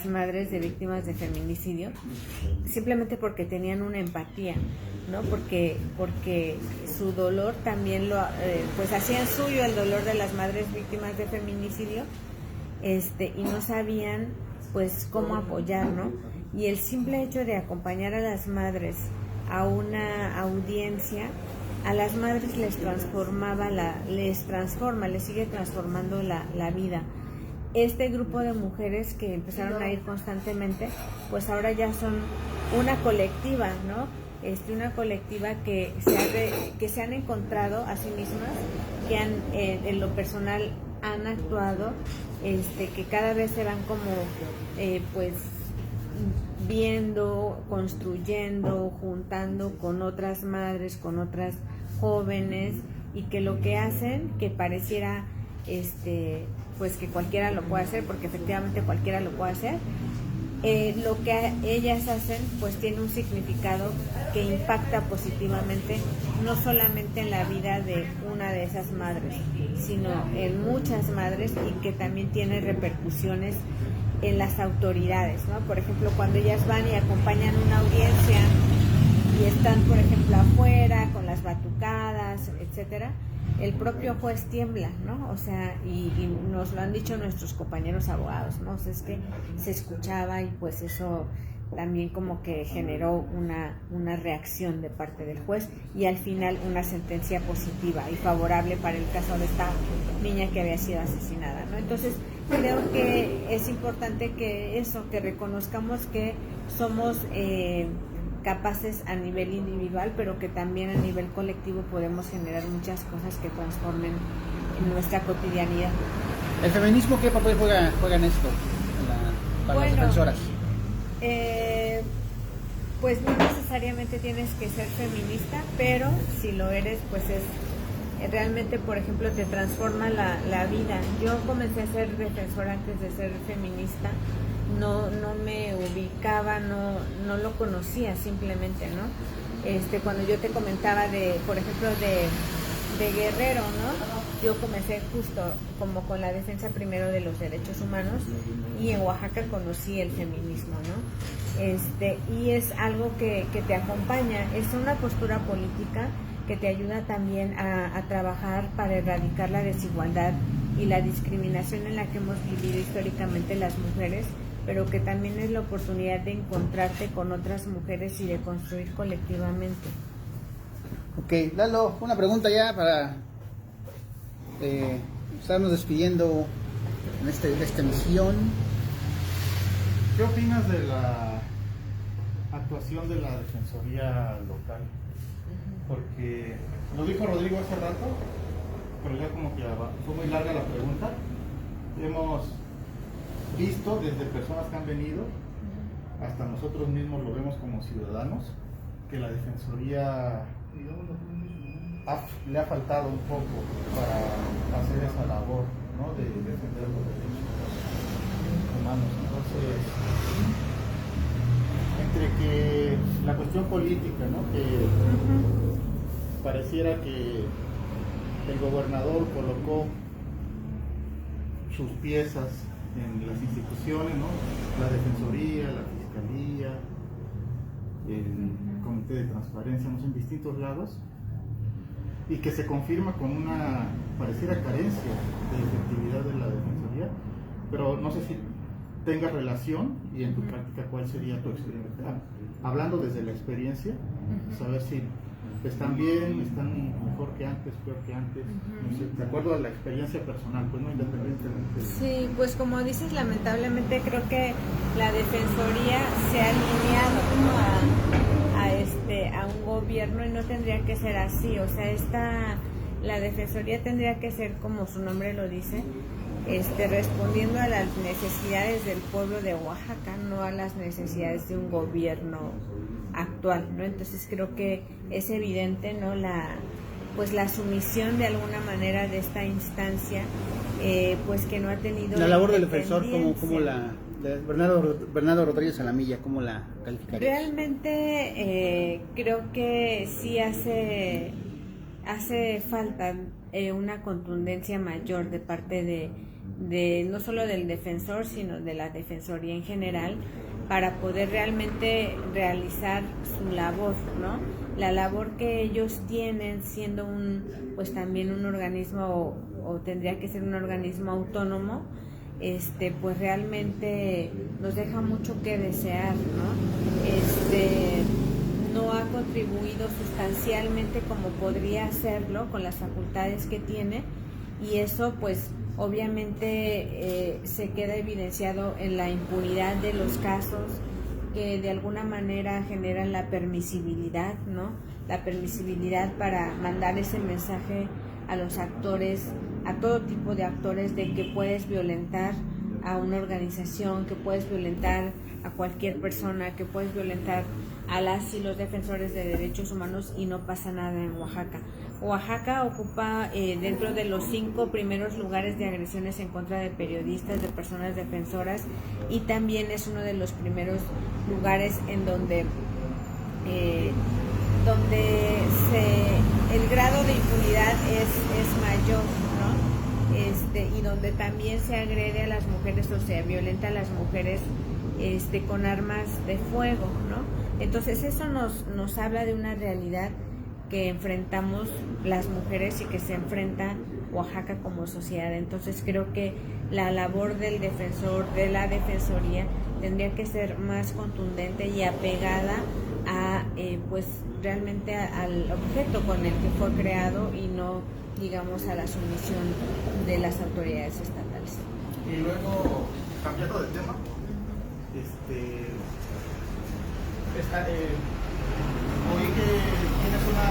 madres de víctimas de feminicidio, simplemente porque tenían una empatía, ¿no? Porque su dolor también pues hacían suyo el dolor de las madres víctimas de feminicidio, y no sabían pues cómo apoyar, ¿no? Y el simple hecho de acompañar a las madres a una audiencia, a las madres les sigue transformando la vida. Este grupo de mujeres que empezaron a ir constantemente, pues ahora ya son una colectiva, ¿no? Una colectiva que se han encontrado a sí mismas, que en lo personal han actuado, que cada vez se van como, pues, viendo, construyendo, juntando con otras madres, con otras jóvenes, y que lo que hacen, que pareciera, pues que cualquiera lo puede hacer, porque efectivamente cualquiera lo puede hacer, lo que ellas hacen pues tiene un significado que impacta positivamente no solamente en la vida de una de esas madres, sino en muchas madres, y que también tiene repercusiones en las autoridades, ¿no? Por ejemplo, cuando ellas van y acompañan una audiencia y están, por ejemplo, afuera con las batucadas, etcétera, el propio juez tiembla, ¿no? O sea, y nos lo han dicho nuestros compañeros abogados, ¿no? O sea, es que se escuchaba, y pues eso también como que generó una reacción de parte del juez, y al final una sentencia positiva y favorable para el caso de esta niña que había sido asesinada, ¿no? Entonces, creo que es importante que reconozcamos que somos capaces a nivel individual, pero que también a nivel colectivo podemos generar muchas cosas que transformen en nuestra cotidianidad. ¿El feminismo qué papel juega en esto, para las defensoras? Pues no necesariamente tienes que ser feminista, pero si lo eres, pues realmente, por ejemplo, te transforma la vida. Yo comencé a ser defensora antes de ser feminista. No me ubicaba, no lo conocía simplemente, ¿no? Cuando yo te comentaba por ejemplo, de Guerrero, ¿no? Yo comencé justo como con la defensa primero de los derechos humanos, y en Oaxaca conocí el feminismo, ¿no? Y es algo que te acompaña, es una postura política que te ayuda también a trabajar para erradicar la desigualdad y la discriminación en la que hemos vivido históricamente las mujeres, pero que también es la oportunidad de encontrarte con otras mujeres y de construir colectivamente. Ok, Lalo, una pregunta ya para estarnos despidiendo en esta emisión. ¿Qué opinas de la actuación de la Defensoría local? Porque lo dijo Rodrigo hace rato, pero ya como que fue muy larga la pregunta. Hemos visto desde personas que han venido hasta nosotros mismos lo vemos como ciudadanos, que la Defensoría le ha faltado un poco para hacer esa labor, ¿no? De defender los derechos humanos. Entonces, entre que la cuestión política, ¿no? Que pareciera que el gobernador colocó sus piezas en las instituciones, ¿no? La Defensoría, la Fiscalía, el Comité de Transparencia, ¿no? En distintos lados, y que se confirma con una pareciera carencia de efectividad de la Defensoría, pero no sé si tenga relación, y en tu práctica cuál sería tu experiencia, hablando desde la experiencia, saber si están bien, están mejor que antes, peor que antes, no sé, de acuerdo a la experiencia personal, pues no independientemente. Sí, pues como dices, lamentablemente creo que la Defensoría se ha alineado, ¿no? a un gobierno, y no tendría que ser así. O sea, la Defensoría tendría que ser, como su nombre lo dice, respondiendo a las necesidades del pueblo de Oaxaca, no a las necesidades de un gobierno actual, ¿no? Entonces creo que es evidente, ¿no? La sumisión de alguna manera de esta instancia, pues que no ha tenido la labor del defensor, como la de Bernardo Rodríguez Alamilla, ¿cómo la calificarías? Realmente creo que sí hace falta una contundencia mayor de parte de no solo del defensor, sino de la Defensoría en general, para poder realmente realizar su labor, ¿no? La labor que ellos tienen, siendo pues también un organismo, o tendría que ser un organismo autónomo, pues realmente nos deja mucho que desear, ¿no? No ha contribuido sustancialmente como podría hacerlo con las facultades que tiene, y eso pues obviamente se queda evidenciado en la impunidad de los casos, que de alguna manera generan la permisibilidad, ¿no? La permisibilidad para mandar ese mensaje a los actores, a todo tipo de actores, de que puedes violentar a una organización, que puedes violentar a cualquier persona, que puedes violentar a las y los defensores de derechos humanos, y no pasa nada en Oaxaca. Oaxaca ocupa dentro de los 5 primeros lugares de agresiones en contra de periodistas, de personas defensoras, y también es uno de los primeros lugares en donde el grado de impunidad es mayor, ¿no? Y donde también se agrede a las mujeres, o sea, violenta a las mujeres con armas de fuego, ¿no? Entonces eso nos habla de una realidad que enfrentamos las mujeres y que se enfrenta Oaxaca como sociedad. Entonces creo que la labor del defensor, de la Defensoría, tendría que ser más contundente y apegada a pues realmente al objeto con el que fue creado, y no, digamos, a la sumisión de las autoridades estatales. Y luego, cambiando de tema, oí que tienes una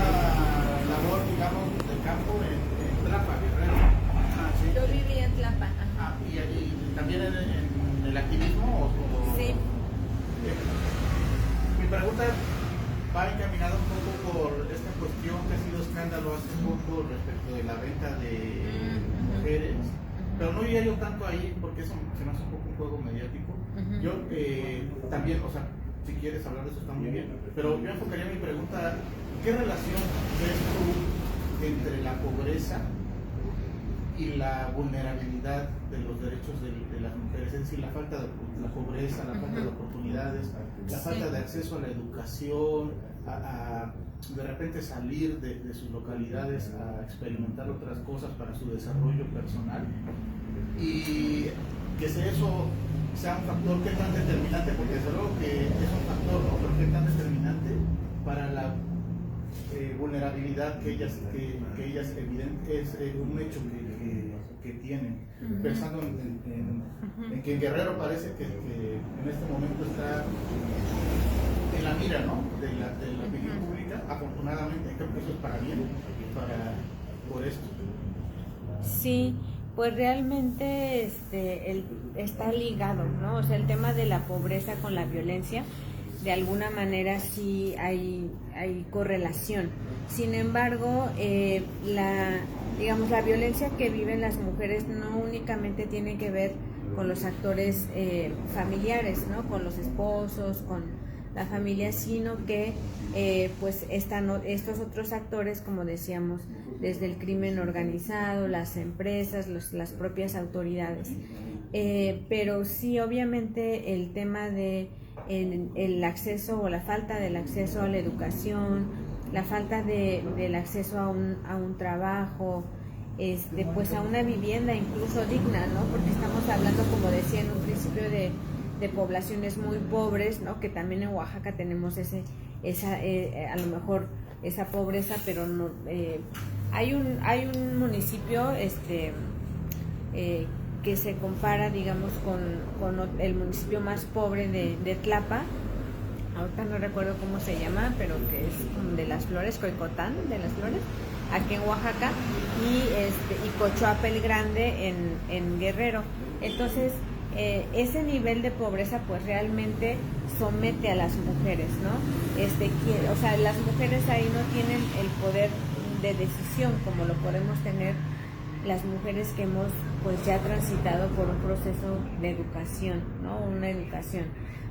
labor, digamos, de campo en Tlapa, Guerrero. ¿Sí? Yo viví en Tlapa. ¿Y también en el activismo? Sí. Mi pregunta va encaminada un poco por esta cuestión que ha sido escándalo hace poco respecto de la venta de mujeres, pero no iría yo tanto ahí porque eso se me hace un poco un juego mediático. Yo también, o sea, si quieres hablar de eso está muy bien, pero yo enfocaría mi pregunta: ¿qué relación ves tú entre la pobreza y la vulnerabilidad de los derechos de las mujeres? Es decir, la falta de la pobreza, la falta de oportunidades, la falta de acceso a la educación, a de repente salir de sus localidades a experimentar otras cosas para su desarrollo personal, y que eso sea un factor que tan determinante, porque desde luego que es un factor, ¿no? Pero que tan determinante para la vulnerabilidad que ellas evidente, es un hecho que tienen. Pensando en que en Guerrero parece que en este momento está en la mira, ¿no? de la opinión pública. Afortunadamente creo que eso es para bien, por esto. Sí, pues realmente está ligado, ¿no? O sea, el tema de la pobreza con la violencia, de alguna manera sí hay correlación. Sin embargo, la violencia que viven las mujeres no únicamente tiene que ver con los actores familiares, ¿no? Con los esposos, con la familia, sino que pues estos otros actores, como decíamos, desde el crimen organizado, las empresas, las propias autoridades. Pero sí, obviamente el tema de el acceso o la falta del acceso a la educación, la falta del acceso a un trabajo, pues a una vivienda incluso digna, ¿no? Porque estamos hablando, como decía en un principio, de poblaciones muy pobres, ¿no? Que también en Oaxaca tenemos a lo mejor esa pobreza, pero no, hay un municipio que se compara, digamos, con el municipio más pobre de Tlapa. Ahorita no recuerdo cómo se llama, pero que es de las Flores, Coicotán de las Flores, aquí en Oaxaca, y Cochuapa el Grande en Guerrero. Entonces, ese nivel de pobreza pues realmente somete a las mujeres, ¿no? O sea, las mujeres ahí no tienen el poder de decisión como lo podemos tener las mujeres que hemos pues ya transitado por un proceso de educación, ¿no? Una educación.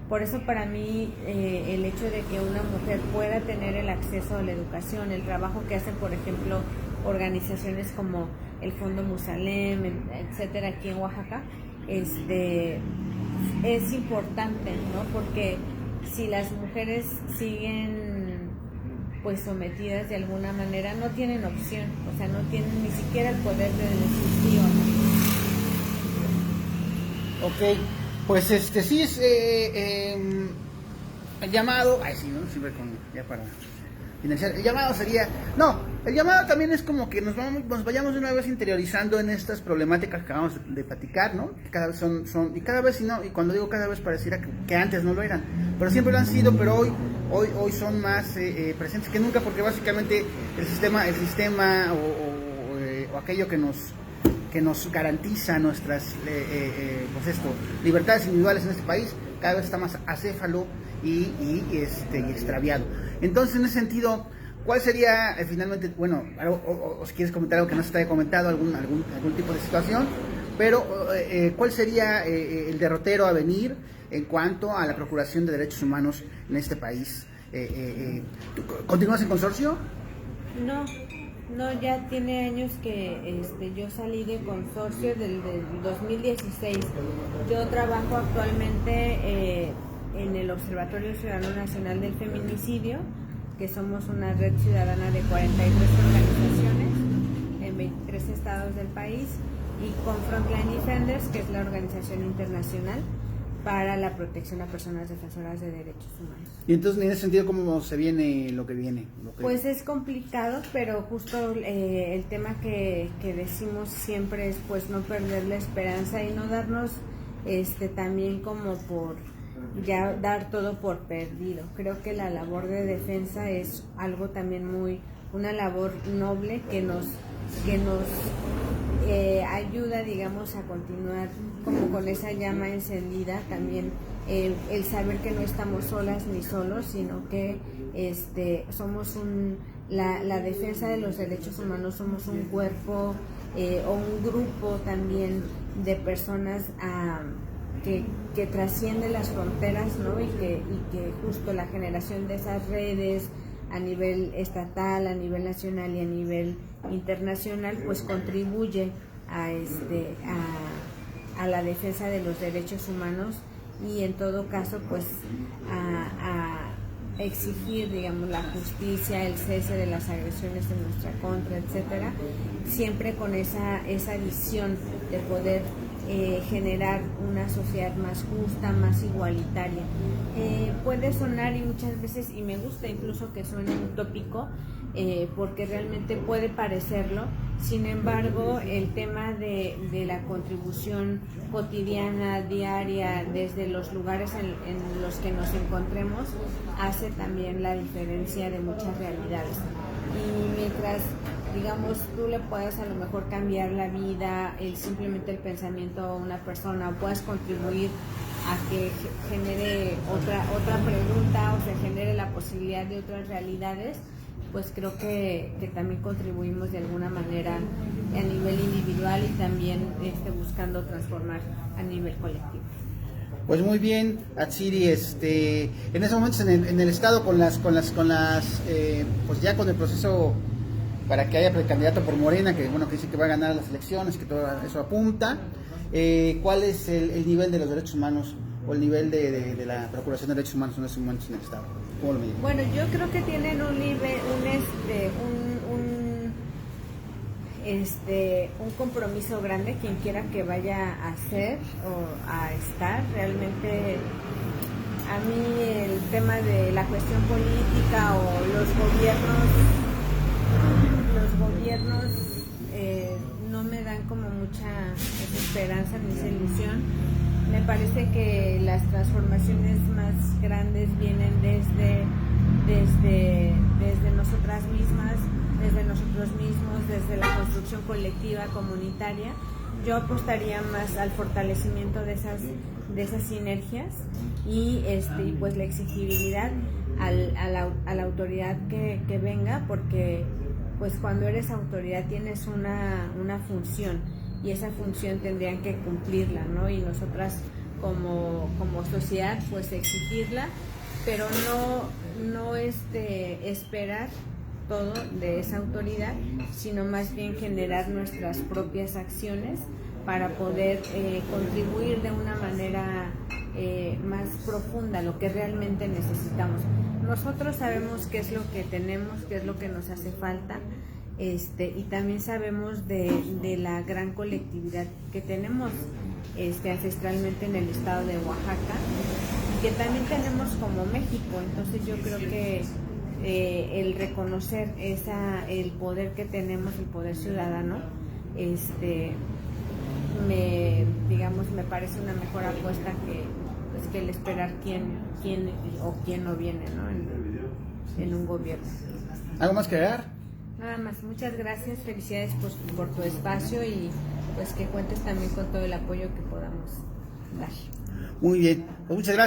Por eso para mí el hecho de que una mujer pueda tener el acceso a la educación, el trabajo que hacen, por ejemplo, organizaciones como el Fondo Musalem, etcétera, aquí en Oaxaca, es importante, ¿no? Porque si las mujeres siguen pues sometidas de alguna manera, no tienen opción, o sea, no tienen ni siquiera el poder de decir sí o no. Ok, pues sí es el llamado, ay sí, ¿no? Siempre ya para financiar, el llamado sería, el llamado también es como que nos vayamos de una vez interiorizando en estas problemáticas que acabamos de platicar, ¿no? Que cada vez son, y cada vez, y cuando digo cada vez pareciera que antes no lo eran, pero siempre lo han sido, pero hoy son más presentes que nunca, porque básicamente el sistema o aquello que nos garantiza nuestras libertades individuales en este país cada vez está más acéfalo y extraviado. Entonces, en ese sentido, ¿cuál sería finalmente, bueno, o si quieres comentar algo que no se te haya comentado, algún tipo de situación, pero cuál sería el derrotero a venir en cuanto a la procuración de derechos humanos en este país? ¿Continúas en consorcio? No, ya tiene años que yo salí de consorcio del 2016. Yo trabajo actualmente en el Observatorio Ciudadano Nacional del Feminicidio, que somos una red ciudadana de 43 organizaciones en 23 estados del país, y con Frontline Defenders, que es la organización internacional para la protección a personas defensoras de derechos humanos. Y entonces, en ese sentido, ¿cómo se viene lo que viene? Pues es complicado, pero justo el tema que decimos siempre es pues no perder la esperanza y no darnos también como por ya dar todo por perdido. Creo que la labor de defensa es algo también una labor noble que nos ayuda, digamos, a continuar como con esa llama encendida. También el saber que no estamos solas ni solos, sino que somos la defensa de los derechos humanos, somos un cuerpo o un grupo también de personas que trasciende las fronteras, ¿no? Y que justo la generación de esas redes a nivel estatal, a nivel nacional y a nivel internacional, pues contribuye a la defensa de los derechos humanos y en todo caso pues a exigir, digamos, la justicia, el cese de las agresiones en nuestra contra, etcétera, siempre con esa visión de poder generar una sociedad más justa, más igualitaria. Puede sonar, y muchas veces, y me gusta incluso que suene utópico, porque realmente puede parecerlo. Sin embargo, el tema de la contribución cotidiana, diaria, desde los lugares en los que nos encontremos, hace también la diferencia de muchas realidades. Y mientras, digamos, tú le puedas a lo mejor cambiar la vida, simplemente el pensamiento a una persona, o puedas contribuir a que genere otra pregunta o se genere la posibilidad de otras realidades, pues creo que también contribuimos de alguna manera a nivel individual y también buscando transformar a nivel colectivo. Pues muy bien, Atsiri, en esos momentos en el estado con las pues ya con el proceso para que haya precandidato por Morena, que bueno, que dice que va a ganar las elecciones, que todo eso apunta. ¿Cuál es el nivel de los derechos humanos o el nivel de la Procuración de Derechos Humanos en estos momentos en el estado? ¿Cómo lo miden? Bueno, yo creo que tienen un compromiso grande quien quiera que vaya a ser o a estar. Realmente a mí el tema de la cuestión política o los gobiernos no me dan como mucha esperanza ni esa ilusión. Me parece que las transformaciones más grandes vienen desde nosotras mismas, desde nosotros mismos, desde la construcción colectiva, comunitaria. Yo apostaría más al fortalecimiento de esas sinergias y pues la exigibilidad a la autoridad que venga, porque pues cuando eres autoridad tienes una función y esa función tendrían que cumplirla, ¿no? Y nosotras como sociedad pues exigirla, pero no esperar todo de esa autoridad, sino más bien generar nuestras propias acciones para poder contribuir de una manera más profunda a lo que realmente necesitamos. Nosotros sabemos qué es lo que tenemos, qué es lo que nos hace falta, y también sabemos de la gran colectividad que tenemos ancestralmente en el estado de Oaxaca, y que también tenemos como México. Entonces yo creo que el reconocer el poder que tenemos, el poder ciudadano, me parece una mejor apuesta que el esperar quién no viene, ¿no? en un gobierno. ¿Algo más que agregar? Nada más, muchas gracias, felicidades por tu espacio y pues que cuentes también con todo el apoyo que podamos dar. Muy bien, pues muchas gracias.